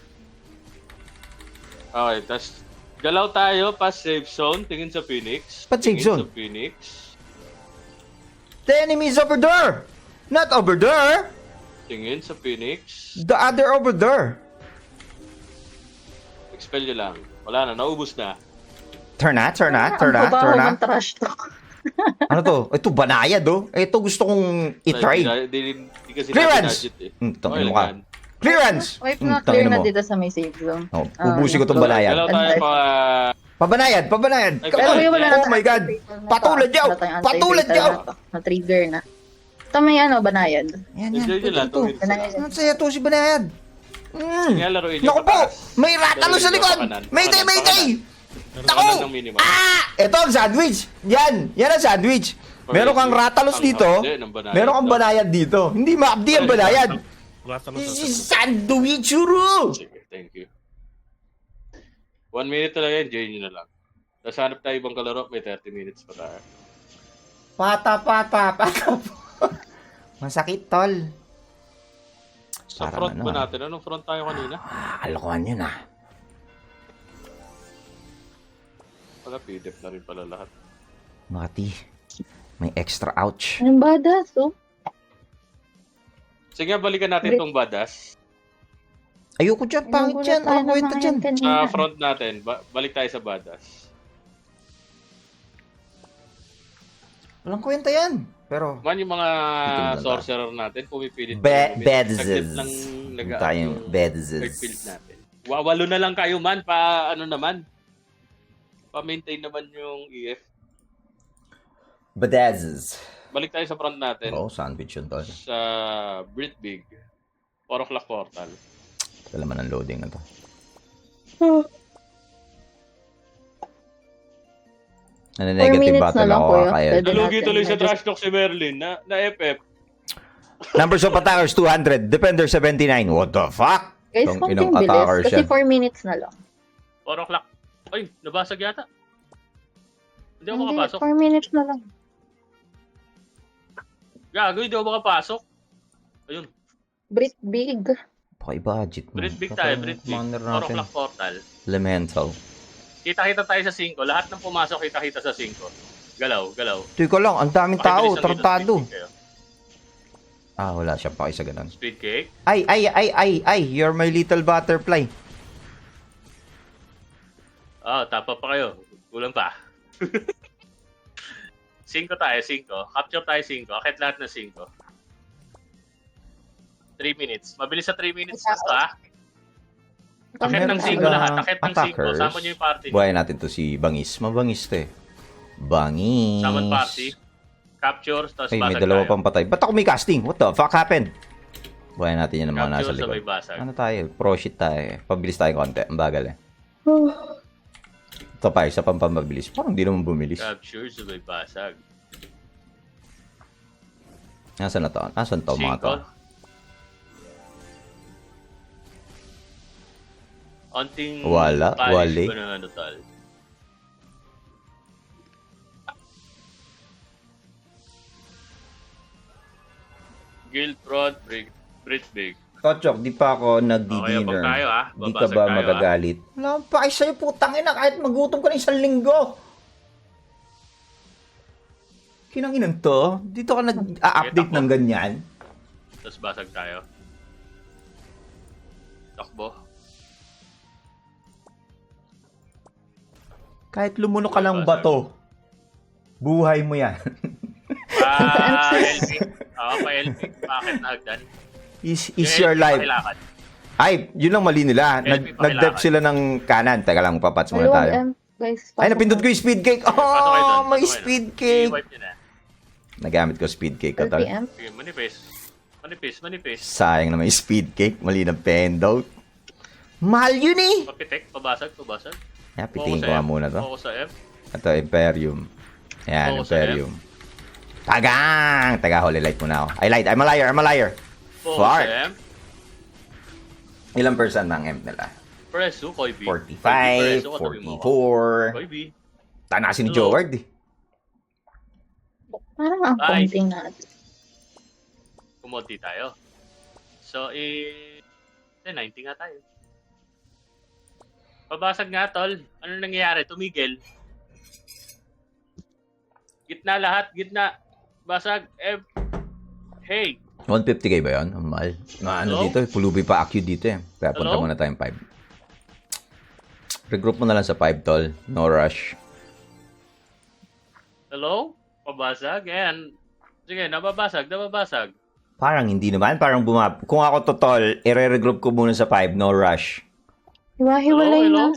Okay, tapos galaw tayo pa safe zone. Tingin sa Phoenix. Ba't safe Tingin zone? sa Phoenix. The enemy is over there! Not over there! Tingin sa Phoenix. The other over there! Expel nyo lang. Wala na, naubos na. Turn na. Ang babaho ng trash talk. Ano to? Ito, banayad oh. Ito gusto kong i-try. Di kasi Clearance! natin eh. Tangin mo Okay ka. lang yan. Clearance! Wipe na, Tangin clear na mo. dito sa may safe zone. Oh, ubusin ko tong banayad. Galaw tayo pa. Pabanayad! Ay, Come on! pero wala Oh my God! Patulad yaw! Patulad yaw! Na-trigger na. Ito may ano, banayad. Yan. Enjoy nyo lang. Ito. 2 minutes na lang. Ang saya to si banayad. Sige, laruin nyo Naku po! pataas. May ratalo sa likod! Mayday! Pakanan ng minimum. Ito ang sandwich! Yan ang sandwich! Meron kang ratalos dito. Meron kang banayad dito. Hindi maabdi ang banayad. This is sandwich, churu! Sige, thank you. 1 minute na lang yan, enjoy nyo na lang. Tapos hanap tayo ibang kalaro, may 30 minutes pa tayo. Pata. Masakit, tol. Sa Parang front ano, ba natin? Anong front tayo kanina? Kalokohan yun ah. Wala, PDF na rin pala lahat. Makati. May extra ouch. Anong badass, oh? Sige, balikan natin itong badas. Ayoko dyan, pangit yan. Ano kwenta dyan? Sa front natin, balik tayo sa badas. Walang kwenta yan. Pero, Man, yung mga Itim na ba? sorcerer natin, pumipilit. bedzes. lang Tayong third bedzes. field natin. Walo na lang kayo man, ano naman. Pa-maintain naman yung EF. Bedazes. Balik tayo sa front natin. Oo, sandwich yun, tol. Sa Britbig. 4 o'clock portal. Ito naman ang loading na to. Negative minutes battle na lang, ako kuya. kaya. Pwede. Nalugi natin, tuloy sa medyo- trash talk si Merlin na FF. Numbers of attackers 200, defender 79. What the fuck? Guys, Tong konting inong bilis. attacker Kasi siya. 4 minutes na lang. 4 o'clock. Ay, nabasag yata. Hindi ako Hindi, makapasok. 4 minutes na lang. Gago, hindi ako makapasok. Ayun. Brit Big. Paki-budget mo. Brit big tayo, Brit big. Commander 4 natin. o'clock portal. Elemental. Kita-kita tayo sa 5. Lahat ng pumasok, kita-kita sa 5. Galaw, galaw. Teka lang, ang daming tao, Pakibilis lang dito, tarantado. speed cake kayo. Wala siya paki sa ganun. Speed cake. Ay, you're my little butterfly. Tapa pa kayo. Kulang pa. 5 tayo, 5. Capture tayo 5. Akit lahat ng 5. 3 minutes. Mabilis sa 3 minutes na to, ah. Akit ng 5 lahat. Akit ng 5. Sama nyo yung party. Buhayin natin to si Bangis. Mabangis to eh. Bangis. Summon party. Capture, tapos Ay, may basag dalawa tayo. pang patay. Ba't ako may casting? What the fuck happened? Buhayin natin yan ng mga nasa Capture, sabay likod. basag. Ano tayo? Pro shit tayo eh. Pabilis tayo konti. Ang bagal eh. Ito pa, isa pang pamabilis. Parang di naman bumilis. Capture, sabay basag. Nasaan na to? Nasaan to mga to? 5. Onting Wala, polish wali. ko ng ano, tol. Guild Prod, Brit Big. Tochok, di pa ako Okay, nagdi-dinner. abang tayo, ah. Di ka Babasag ba tayo, magagalit? Wala akong paki sa'yo, putang ina. Kahit magutom ka na isang linggo. Kinanginan to? Dito ka nag-update ng ganyan? Tapos basag tayo. Takbo. Kahit lumunok ka ng bato, buhay mo yan. LP. Pa LP. Bakit na hagdan? is Yung your LP life. pakilakad. Ay, yun lang mali nila. LP Nag-dep pakilakad. sila ng kanan. Teka lang, papats muna Maluwag tayo. guys. Ay, napindot ko yung speed cake. Pasok kayo Oh, doon, may pasok kayo speed doon. cake. I-wipe nyo na. Nagamit ko speed cake ko, 12 tol. PM. Sige, manipis. Manipis, manipis. Sayang na may speed cake. Mali ng pendle. Mahal yun eh. Papitek, pabasag, pabasag. Yeah, pitingin ko nga muna to. Focus sa F. Ito, Imperium. Ayan, Focus sa Imperium. Tagang! Taga, holy light muna ako. I'm a liar, I'm a liar. Focus Fart. sa M. Ilang percent ng M nila? Preso, Koy B. 45, Preso, katabi mo ako. 44. Koy B. Tanasin ni Hello. Joward eh. Parang ang Ay. konting natin. Kumonti tayo. So, 90 nga tayo. Pabasag nga, tol. Ano nangyayari? Tumigil. Gitna lahat, gitna. Basag, F. Hey. 150k ba yun? Ang mahal. Na ano Hello? dito, pulubi pa AQ dito eh. Kaya punta Hello? muna tayong 5. Regroup mo na lang sa 5, tol. No rush. Hello? Pabasag? Ayan. Sige, nababasag, nababasag. Parang hindi naman. Parang Kung ako to, tol, i-regroup ko muna sa 5. No rush. Hiwa-hiwalay Hello? na.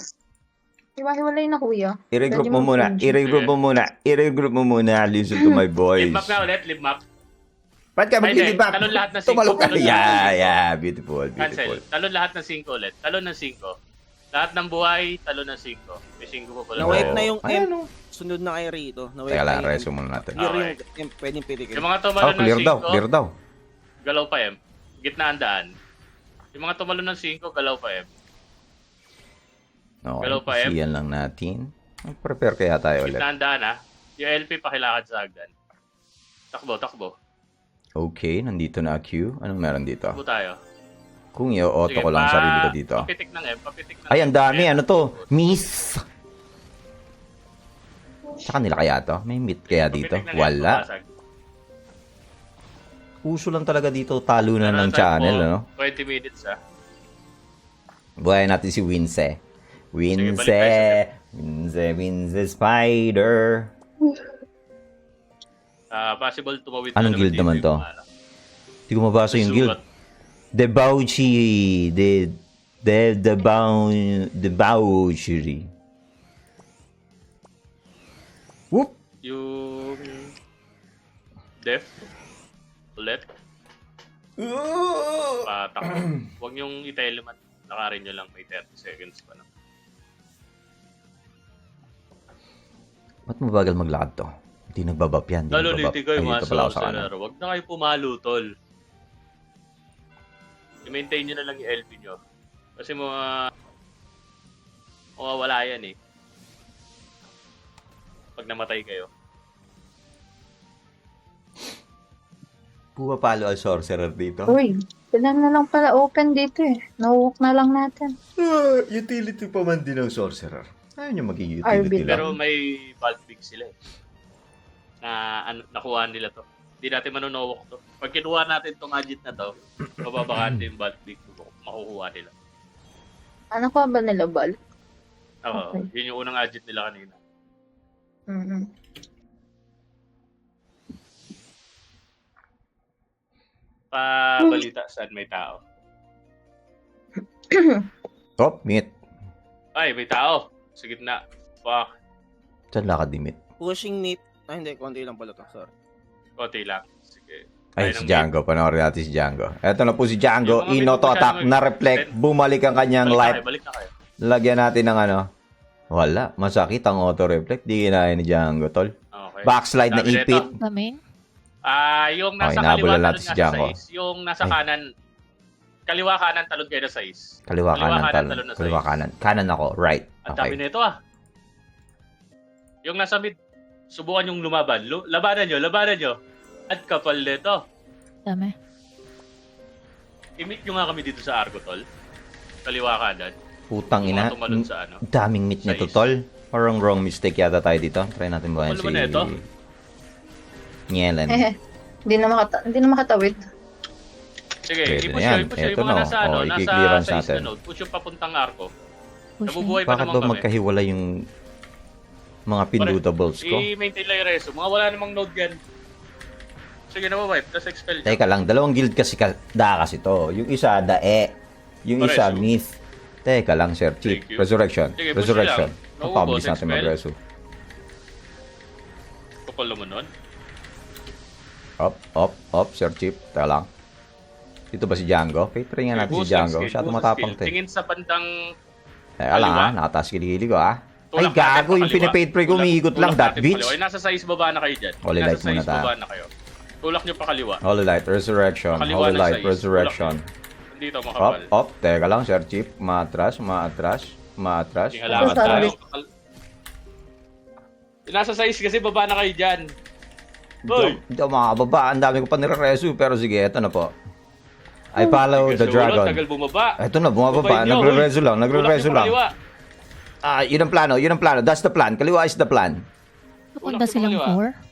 Hiwa-hiwalay na, kuya. I-regroup Pwede mo muna. mag-change. I-regroup mo muna. I-regroup mo muna. Listen to my Lip voice. map nga ulit, lip map. Ba't ka Ay, maglilibak? hindi. Talon lahat na Tumalo ka. cinco. Talon lahat ng Yeah, cinco. yeah. Beautiful, Cancel. beautiful. Talon lahat ng 5 ulit. Talon ng 5. Lahat ng buhay, talon ng 5. May 5 pa pala. Na-wipe na yung Ayan, M. oh. Sunod na kayo rito. Na-wipe Teka lang, na yung resume muna natin. Clear Okay. yung M. Pwedeng pitikin. Yung mga Oh, tumalon ng clear daw, 5, clear daw. galaw pa M. Gitna ang daan. Yung mga tumalon ng 5, galaw pa M. Okay, Galaw pa, M. siyan lang natin. Prepare kaya tayo ulit. Gitna ang daan, ha. Yung LP pakilakad sa hagdan. Takbo, takbo. Okay, nandito na Q. Anong meron dito? Takbo tayo. Kung i-auto ko lang sarili ko dito. Papitik ng M, papitik ng Ay, ang M. dami. Ayan. Ano to? Miss! Sa kanila kaya to? May meet kaya dito? Papitik ng M, Wala. pabasag. Uso lang talaga dito. Talunan Meron ng tayo channel, po, ano? 20 minutes, ha. Buhayin natin si Wince. balik Wince! tayo Wince Spider! Possible tumawid Anong guild dito naman to? yung, ano, Hindi ko mabasa yung guild. sugat. Debauchery. Debauchery. Whoop! Yung def ulit patak. Huwag niyong i-telemat. Nakarin nyo lang, may 30 seconds pa na. Ba't mabagal maglakad to? Hindi nagbabap yan. Hindi Lalo nagbabap. liti kayo, Ay, mga dito pala ako sa kanan. sorcerer. Huwag na kayo pumalo, tol. I-maintain nyo na lang yung LP nyo. Kasi mawawala yan eh. Pag namatay kayo. Pumapalo ang sorcerer dito. Uy, Sila na lang pala open dito eh. No-walk na lang natin. Utility pa man din ng sorcerer. Ayaw nyo maging RB. utility Pero lang. may bulk big sila eh. Na nakuha nila to. Hindi natin manunowok to. Pag kinuha natin tong agit na to, mababakante yung bulk big. Makukuha nila. Ano ko ba nila bal? Oo, Okay. yun yung unang agit nila kanina. Mm-hmm. Pabalita saan may tao. Oh, meet. Ay, may tao. Sa gitna. Fuck. Saan lakad ni meet? Pushing meat. Ay, hindi. Konti lang pala to. Sorry. Konti lang. Sige. Ay, Ayun si ang Django. Panoorin natin si Django. Eto na po si Django. Yung mga Inoto-attack. masyadong- Na-reflect. Bumalik ang kanyang life. Balik na kayo. Lagyan natin ng ano. Wala. Masakit ang auto-reflect. Di kinaya ni Django, tol. Okay. Backslide na Sabi ipit. nito, Daming. yung nasa Okay, kaliwa, nabulan talon natin si nga sa Django. 6. Yung nasa Ay. kanan, kaliwa kanan, talon kayo na 6. Kaliwa kanan, kanan, talon. talon na Kaliwa size. kanan. Kanan ako. Right. Ang dami Okay. nito ah. Yung nasa mid, subukan yung lumaban. Labanan nyo. At kapal nito. Dami. I-meet nyo nga kami dito sa Argo, tol. Kaliwa kanan. Putang Yung ina. mga tumalon sa ano. Daming meat nito, Size. tol. Parang wrong mistake yata tayo dito. Try natin buhayin Ano ba na ito? Ngelen. Hindi na makatawid. Sige, Pwede i-push na yan. nyo, i-push nyo. Eto Yung mga na, nasa, oh. ano, Oh, nasa i-clearance 6 natin. na node. Push yung papuntang Arco. Pushing. Nabubuhay pa Bakit naman daw kami. magkahiwala yung mga pinlootables ko? I-maintain lang yung reso. Mga wala namang node yan. Sige na wipe. Tapos expel nyo. Teka lang, dalawang guild kasi kasi to. Yung isa, dae. Yung isa, Pareso. myth. Teka lang, Sir Chief. Thank you. Resurrection. Sige, push Resurrection. nyo lang. Mapabilis Naubos, natin expel. mag-reso. Kupal naman nun. Up, Sir Chief. Teka lang. Dito ba si Django? Pay-try nga natin si Boost ng Django. skill, Masyado boost ng matapang skill. to eh. Tingin sa bandang Teka lang kaliwa. ha, nakataas kiligili ko ha. Ay tulak natin gago, yung pakaliwa. pinipade pray ko, umiikot lang, Tulak that natin bitch. pakaliwa. Ay, nasa size baba na kayo dyan. Holy Nasa light muna size tayo. baba na kayo. Tulak nyo pa kaliwa. Holy Light, Resurrection. Pakaliwa Holy ng Light, size. Resurrection. Dito makapal. Up. Teka lang, Sir Chief. Maatras. Yung halaman Sorry. tayo. Nasa size kasi baba na kayo dyan. Hoy! Hindi ako makakababa. Ang dami ko pa nire-resu. Pero sige, eto na po. I follow the Kasi ulo, dragon. tagal bumaba. Eto na, bumababa. Babay nyo, Nagre-resu hoy. lang. Nagre-resu Tulak nyo lang. pakaliwa. Yun ang plano. That's the plan. Kaliwa is the plan. Papunta Ulak sa silang kaliwa. 4.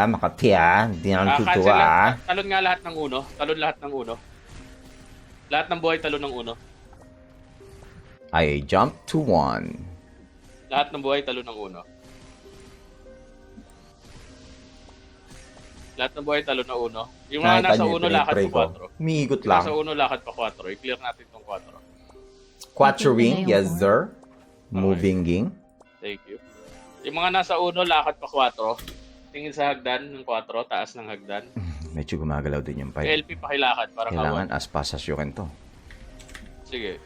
Makati ah. Hindi na Cancel natutuwa ah. lang. Talon nga lahat ng uno. Talon lahat ng uno. Lahat ng buhay talon ng uno. I jump to 1. Lahat ng buhay talon ng uno. Lahat ng buhay talon ng uno. Yung mga Nakita nasa niyo yung uno lakad pinipray pa ko. 4. Umiikot Yung nasa lang. uno lakad pa 4. I-clear natin tong 4. Quattro Okay, wing. wala yung Yes, four. sir. Moving ging. Thank you. Yung mga nasa uno lakad pa 4. Tingin sa hagdan ng 4. Taas ng hagdan. Medyo gumagalaw din yung Yung pipe. LP pakilakad para Kailangan kawan. as fast as you can to. Sige.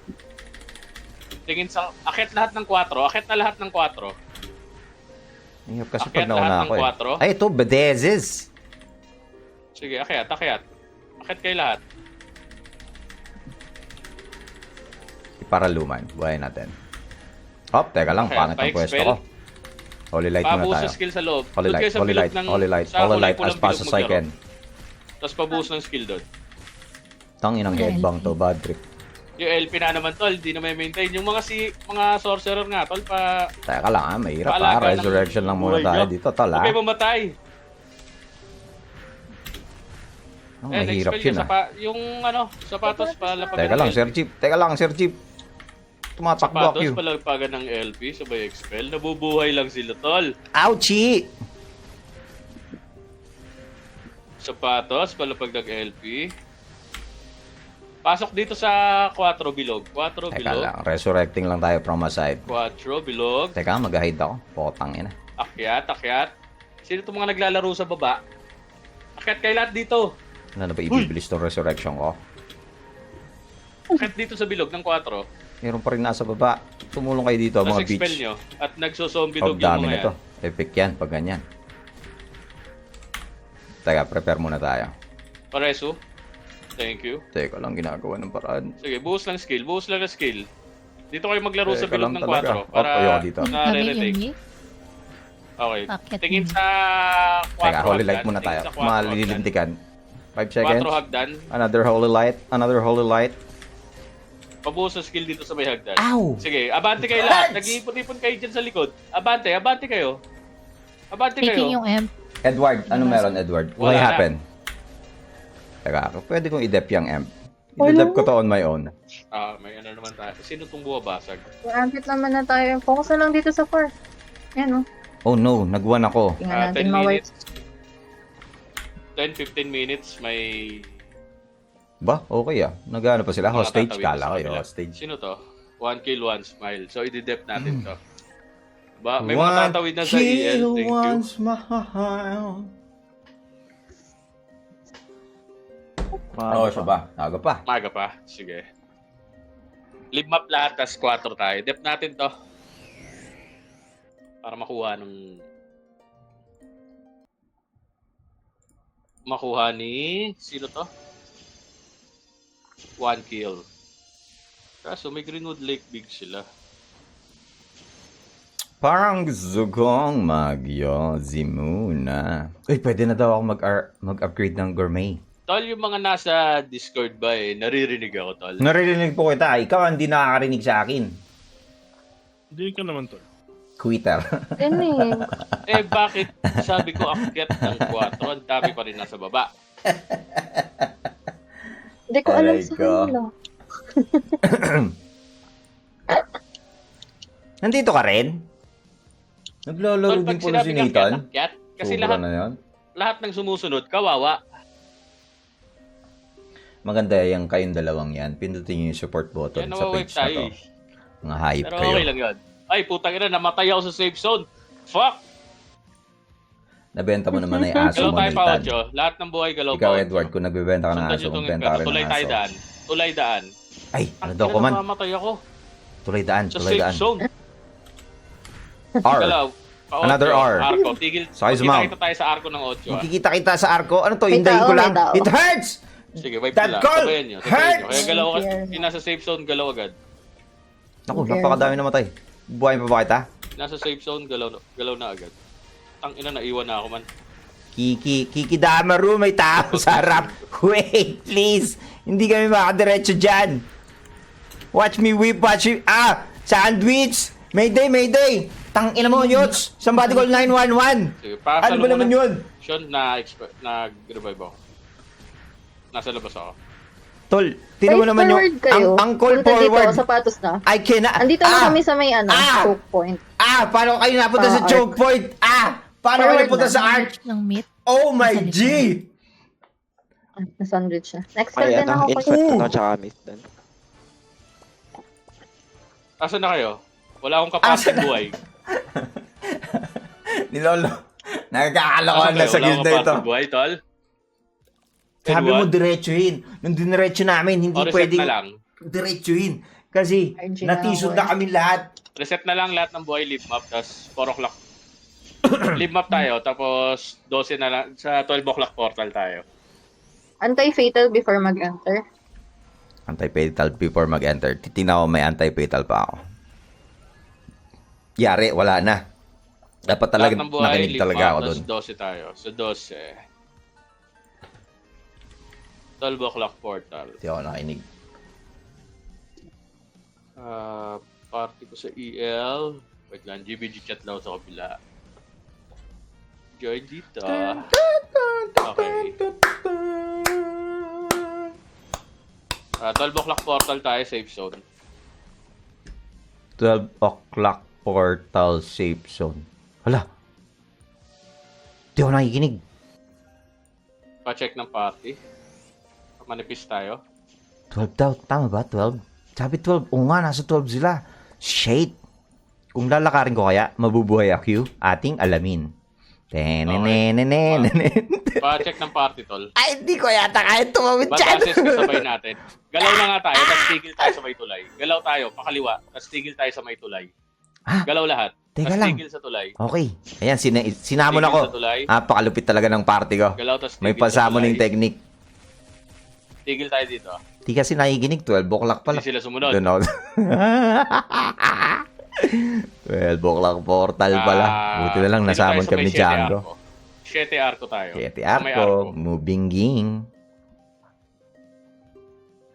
Tingin sa... Akit lahat ng 4. Akit na lahat ng 4. Hirap kasi Akyat pag nauna lahat ako ng eh. kwatro? Ay, ito, Bedezes. Sige, akyat. Akit kayo lahat. Para luman. Buhayin natin. Hop, teka lang. Okay, Pangit ang pwesto pa-expel. ko. Holy light muna Pabuhos tayo. sa skill sa loob. Holy Doon light, kayo sa holy bilog light, ng- holy light, sa holy kulay light pulang as fast bilog as I maglaro. can. Tapos pabuhos ng skill doon. Tangin ang headbang to, bad trip. Yung LP na naman tol, di na may maintain. Yung mga sorcerer nga tol, Teka lang ha, mahirap Paalaga ha. ng Resurrection lang muna buhay tayo nyo. dito, tol ha. huwag kayo mamatay. Oh, mahirap expel yun yung ha. yung sapatos palapagan Teka lang, Sir Chief. Teka lang, Sir Chief. Tumatakbo Sapatos ako. palapagan ng LP, sabay expel. Nabubuhay lang sila tol. Ouchie! Sapatos palapag ng LP. Pasok dito sa 4 bilog. 4 Teka bilog. lang, resurrecting lang tayo from a side. 4 bilog. Teka, mag-hide ako. Potang ina. Akyat. Sino itong mga naglalaro sa baba? Akyat kayo lahat dito. Ano na ba ibibilis tong resurrection ko? Akyat dito sa bilog ng 4. Meron pa rin nasa baba. Tumulong kayo dito, Tapos mga expel bitch. nyo. At nagsozombie Oh, dog yung dami mga na to. yan. Epic yan, pag ganyan. Teka, prepare muna tayo. Pareso. Thank you. Teka lang, ginagawa ng paraan. Sige, buhos lang skill. Dito kayo maglaro sa Teka bilog lang ng talaga. 4 para ayoko dito. Daming na-retake. yung Okay. Bakit? Tingin sa 4 Teka, holy light hagdan. muna tayo. Tingin sa 4 hagdan. Malilintikan. 5 seconds. 4 hagdan. Another holy light. Another holy light. Pabuhos sa skill dito sa may hagdan. Ow! Sige, abante kayo lahat. Nag-iipon-ipon kayo dyan sa likod. Abante kayo. Abante Taking kayo. yung M. Edward, ano meron, Edward? What Wala na. happened? Teka, pwede kong i-dep yung M. I-dep ko to on my own. May ano naman tayo. Sino itong buwabasag? Rampit naman na tayo. Focus na lang dito sa 4. Ayan, oh. Oh no, nag-1 ako. Tingnan 10 natin ma-wipe. minutes. 10-15 minutes may... Ba? Okay ah. Nag-ano pa sila? Mga Hostage? tatawid na Kala sa ko kabila. hostage. Sino to? 1 kill, 1 smile. So, i-dep natin to. Ba, may mga tatawid na sa EL. Thank you. Smile. Wow. Oh, siya ba? Aga pa. Maga pa. Sige. Live map lahat, tas 4 tayo. Dep natin to. Para makuha ng... Makuha ni... Sino to? 1 kill. Kaso may Greenwood Lake Big sila. Parang gusto kong mag-yozi muna. Uy, pwede na daw ako mag-upgrade ng gourmet. Tol, yung mga nasa Discord ba naririnig ako, Tol. Naririnig po kita. Ikaw hindi nakakarinig sa akin. Hindi ka naman to. Quitter. Yan eh. Bakit sabi ko akyat ng 4, ang dami pa rin nasa baba. Hindi ko alam Aray sa ko. kanila. Nandito ka rin? Tol, Naglalaro din pag po na si sinabi kang Nathan. akyat, kasi Sobra na yan. lahat ng sumusunod, kawawa. Maganda yung kayong dalawang yan. Pindutin nyo yung support button Yan, sa nawawipe page na tayo to. eh. Mga hype Pero kayo. okay lang yun. Ay, putang ina, namatay ako sa safe zone. Fuck! Nabenta mo naman na yung aso Galaw mo, tayo pa, Nathan. Ocho. Lahat ng buhay, galaw Ikaw, pa, Ocho. Edward, kung nagbebenta ka ng Sundan aso, nyo tong magbenta ka rin tulay ng tayo aso. daan. Tulay daan. Ay, ano daw Ang ko ina, man? namamatay ako. Tulay daan, Sa tulay safe daan. zone. R. Galaw. Pa, Ocho. Another R. Arco. Tigil. Size mount. Kita tayo sa arco ng 8. Magkikita-kita sa arko. Ano to? May Hindayin ko tao, lang. may tao. It hurts! Sige, wipe That nyo lang. call Sabayan nyo. hurts! Kaya galaw ka. Yes. Yung nasa safe zone, galaw agad. Naku, napakadami namatay. Buhayin pa ba kita? Nasa safe zone, galaw na agad. Ang ina, naiwan na ako man. Kiki Damaru, may tao sa harap. Wait, please. Hindi kami makadiretso dyan. Watch me whip, watch me... Sandwich! Mayday, mayday! Tang ina mo, Yots! Somebody call 911! Sige, Ano ba naman yun? Sean, nag-revive ako. Nasa labas ako. Tol, tinan mo naman yung... Ang call Punta forward. dito, sapatos na. I cannot... Andito na kami sa may choke point. Paano kayo napunta sa Arc. choke point? Paano kayo Forward napunta na. sa arch? Ng meat. Oh my Nasa G! Na-sandwich siya. Next Ay, din ako infant kayo. ano, tsaka mist doon. Asan na kayo? Wala akong kapasig buhay. Nilolo. Nagkakalokohan na sa Wala guild akong na ito. kapasig buhay, tol. Sabi mo Edward? diretsuhin. Nung diniretso namin, hindi O, reset pwedeng na lang. diretsuhin. Kasi RG natisod na na kami lahat. Reset na lang lahat ng buhay, live map, tapos 4 o'clock. Live map tayo, tapos 12 na lang, sa 12 o'clock portal tayo. Anti-fatal before mag-enter. Anti-fatal before mag-enter. Titignan ko may anti-fatal pa ako. Yari, wala na. Dapat talaga Lahat ng buhay, nakinig live talaga map, ako doon. tapos 12 tayo. So 12. 12 o'clock portal. Hindi ako nakinig. Party ko sa EL. Wait lang, GBG chat lang sa kabila. Join dito. Okay. 12 o'clock portal tayo, safe zone. 12 o'clock portal safe zone. Hala. Hindi ako nakikinig. Pa-check ng party. Manipis tayo. 12 daw. Tama ba? 12? Sabi 12. Oo nga, nasa 12 sila. Shit. Kung lalakarin ko kaya, mabubuhay ako ating alamin. Tenenenenen. Pa-check ng party, tol. Ay, hindi ko yata kahit tumawid dyan. Batasis kasabay natin. Galaw na nga tayo, tapos tigil tayo sa may tulay. Galaw tayo, pakaliwa, tapos tigil tayo sa may tulay. Galaw lahat. Teka Tapos lang. tigil sa tulay. Okay. Ayan, sinamon Tigil ako. sa tulay. Napakalupit talaga ng party ko. Galaw, tapos tigil May sa pasamoning tulay. technique. Tigil tayo dito. Di kasi nakikinig. 12 o'clock pala. Hindi sila sumunod. Doon ako. 12 o'clock portal pala. Buti na lang nasamon kami ni Django. 7 arco tayo. 7 May arco, moving ging.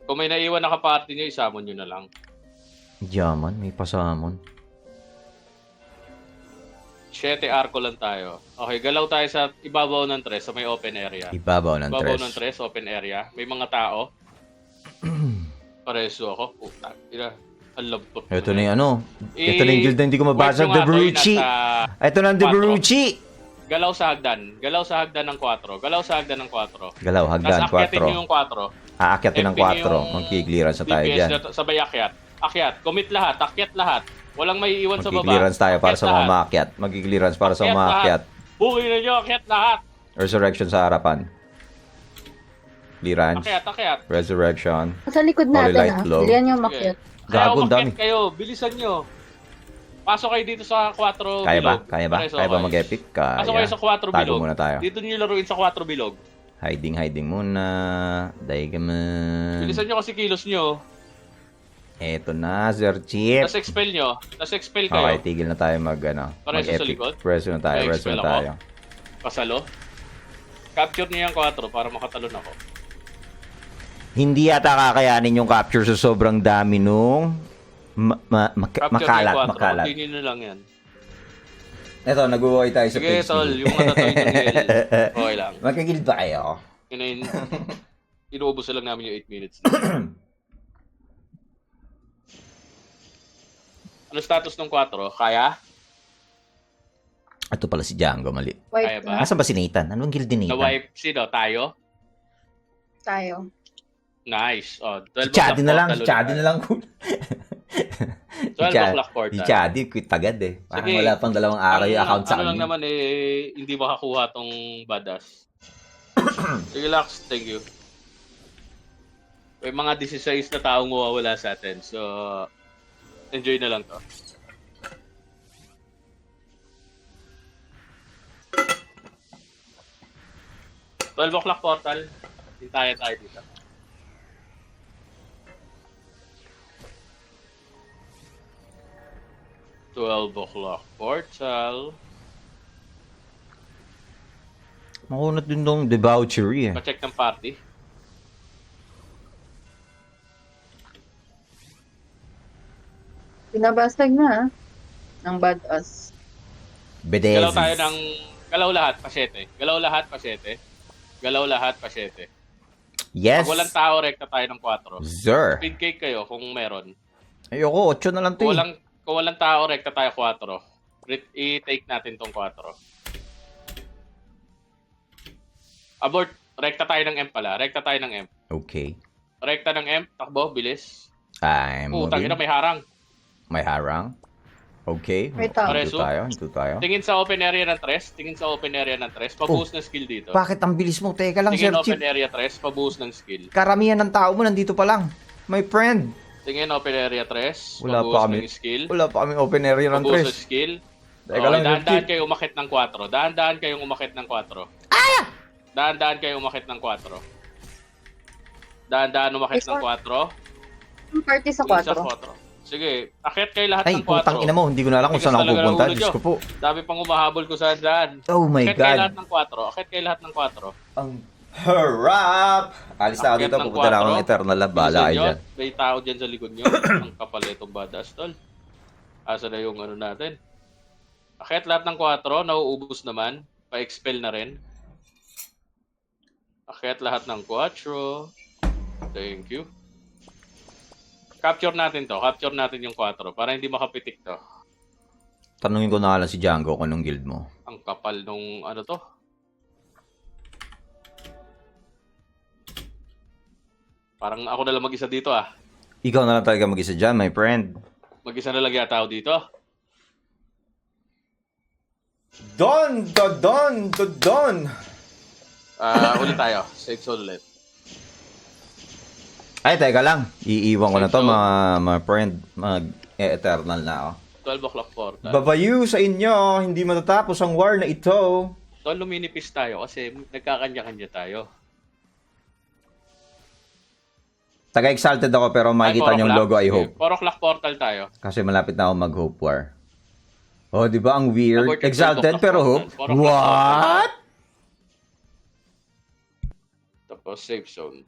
Kung may naiwan na kaparty nyo, isamon nyo na lang. Yaman, may pasamon. 7 arco lang tayo. Okay, galaw tayo sa ibabaw ng tres, sa may open area. Ibabaw ng Ibabaw ng tres. tres, open area. May mga tao. Pareso ako. Puta, ina. Ang lambot. Ito na yung ano. Ito na yung guild na hindi ko Wipe mabasa. nyo nga to, Debrucci. nasa Ito na ang 4. Debrucci. Galaw sa hagdan. Galaw sa hagdan ng 4. Galaw sa hagdan ng 4. Galaw, hagdan, Tapos akyatin nyo 4. yung 4. Aakyatin ng FP nyo 4. yung Magkiklearance na tayo DPS dyan. na sabay akyat. Akyat. Commit lahat. Akyat lahat. Walang may iwan sa baba. Magkiklearance tayo para Akyat sa mga lahat. maakyat. Magkiklearance para sa Akyat mga lahat. maakyat. Buhay na nyo. Akyat lahat. Resurrection sa harapan. Clearance. Akyat. Resurrection. Sa likod Holy natin light ah. glow. Bilihan yung makyat. Kaya Gago, ang dami. umakyat kayo. Bilisan nyo. Pasok kayo dito sa 4 Kaya ba? bilog. Kaya ba? Pareso Kaya ba kayo. mag-epic? Pasok kayo sa 4 Tago bilog. muna tayo. Dito nyo laruin sa 4 bilog. Hiding muna. Daigaman. Bilisan nyo kasi kilos nyo. Eto na, Sir Chip. Tapos expel nyo. Tapos expel kayo. Okay, tigil na tayo Pareso sa likod? mag-epic. Preso na tayo, May preso expel na ako? tayo. Pasalo. Capture nyo yung 4 para makatalon ako. Hindi yata kakayanin yung capture sa sobrang dami nung Capture makalat, nyo yung 4. makalat. Continue nyo lang yan. Eto, nag-uway tayo sa Sige, page tol. me. Yung mga natoy ng L. Okay lang. Magkagilid ba kayo? Inuubos na lang namin yung 8 minutes. Ano status ng 4? Kaya? Ito pala si Django, mali. Kaya Wipe ba? na Nasaan ba si Nathan? Anong guild ni Nathan? Na-wipe sino? Tayo? tayo. Nice. Oh, Si 12 Chadi o'clock na lang, portal si Chadi ulit. na lang. 12 o'clock portal. Si Chadi, quit agad eh. Parang Sige. wala pang 2 araw yung account sa Ano lang amin. naman hindi makakuha tong badass. Sige, Lax. Thank you. May mga 16 na taong mawawala sa atin. So, enjoy na lang to. $12 o'clock portal. Hintayan tayo dito. $12 portal. Makunat din nung debauchery eh. Pa-check ng party. Binabasag na ng badass. Galaw tayo Bedezes. ng... Galaw lahat, pa-7. Galaw lahat, pa-7. Galaw lahat, pa-7. Yes. Pag walang tao, rekta tayo ng 4. Sir. Speed cake kayo kung meron. Ayoko, 8 na lang to Kung eh. walang tao, rekta tayo 4. I-take natin tong 4. Abort. Rekta tayo ng M pala. Rekta tayo ng M. Okay. Rekta ng M. Takbo, bilis. I'm Putang ina, moving. may harang. May harang. Okay. May tao. Hinto tayo, hinto tayo. Tingin sa open area ng 3. Tingin sa open area ng 3. Pabuhos ng skill dito. Bakit ang bilis mo? Teka lang, Tingin Sir open Chip. area 3. Pabuhos ng skill. Karamihan ng tao mo nandito pa lang. My friend. Tingin open area 3. Wala Pabuhos pa kami. ng skill. Wala pa kami open area ng Pabuhos ng tres. skill. Teka Okay, lang, Sir dahan-dahan Chip. kayo umakit ng 4. Dahan-dahan kayong umakit ng 4. Dahan-dahan kayo umakit ng 4. Dahan-dahan umakit ng 4. Yung party sa Tingin sa 4. 4. Sige, akit kayo lahat Ay, ng 4. putang ina mo. Hindi ko na alam kung saan ako Tigas talaga ng pupunta. ulo Diyos nyo. ko po. Dami pang umahabol ko sa daan. Oh my Akit kayo God. lahat ng 4. Akit kayo lahat ng 4. Ang harap. Alis na ako Akit dito. ng Pupunta na ako 4. ng Eternal Lab. Bahala Bilisan kayo nyo. dyan. May tao dyan sa likod nyo. Ang kapal itong badass, tol. Asa na yung ano natin? Akit lahat ng 4. Nauubos naman. Pa-expel na rin. Akit lahat ng 4. Thank you. Capture natin to. Capture natin yung 4 para hindi makapitik to. Tanungin ko na lang si Django kung anong guild mo. Ang kapal nung ano to. Parang ako na lang mag-isa dito ah. Ikaw na lang talaga mag-isa dyan, my friend. Mag-isa na lang yata ako dito. Don! Ulit tayo. Save soul ulit. Ay, teka lang. Iiwan ko na to, So- mga friend. Mag-eternal na ako. 12 o'clock portal. Babayu sa inyo, hindi matatapos ang war na ito. So, luminipis tayo kasi nagkakanya-kanya tayo. Taga-exalted ako pero makikita Ay, 4 niyong o'clock? logo, I Sige, hope. 4 o'clock portal tayo. Kasi malapit na ako mag-Hope War. Oh, di ba? Ang weird. Abort yung Exalted 12 o'clock pero portal. Hope? 4 o'clock What? Tapos safe zone.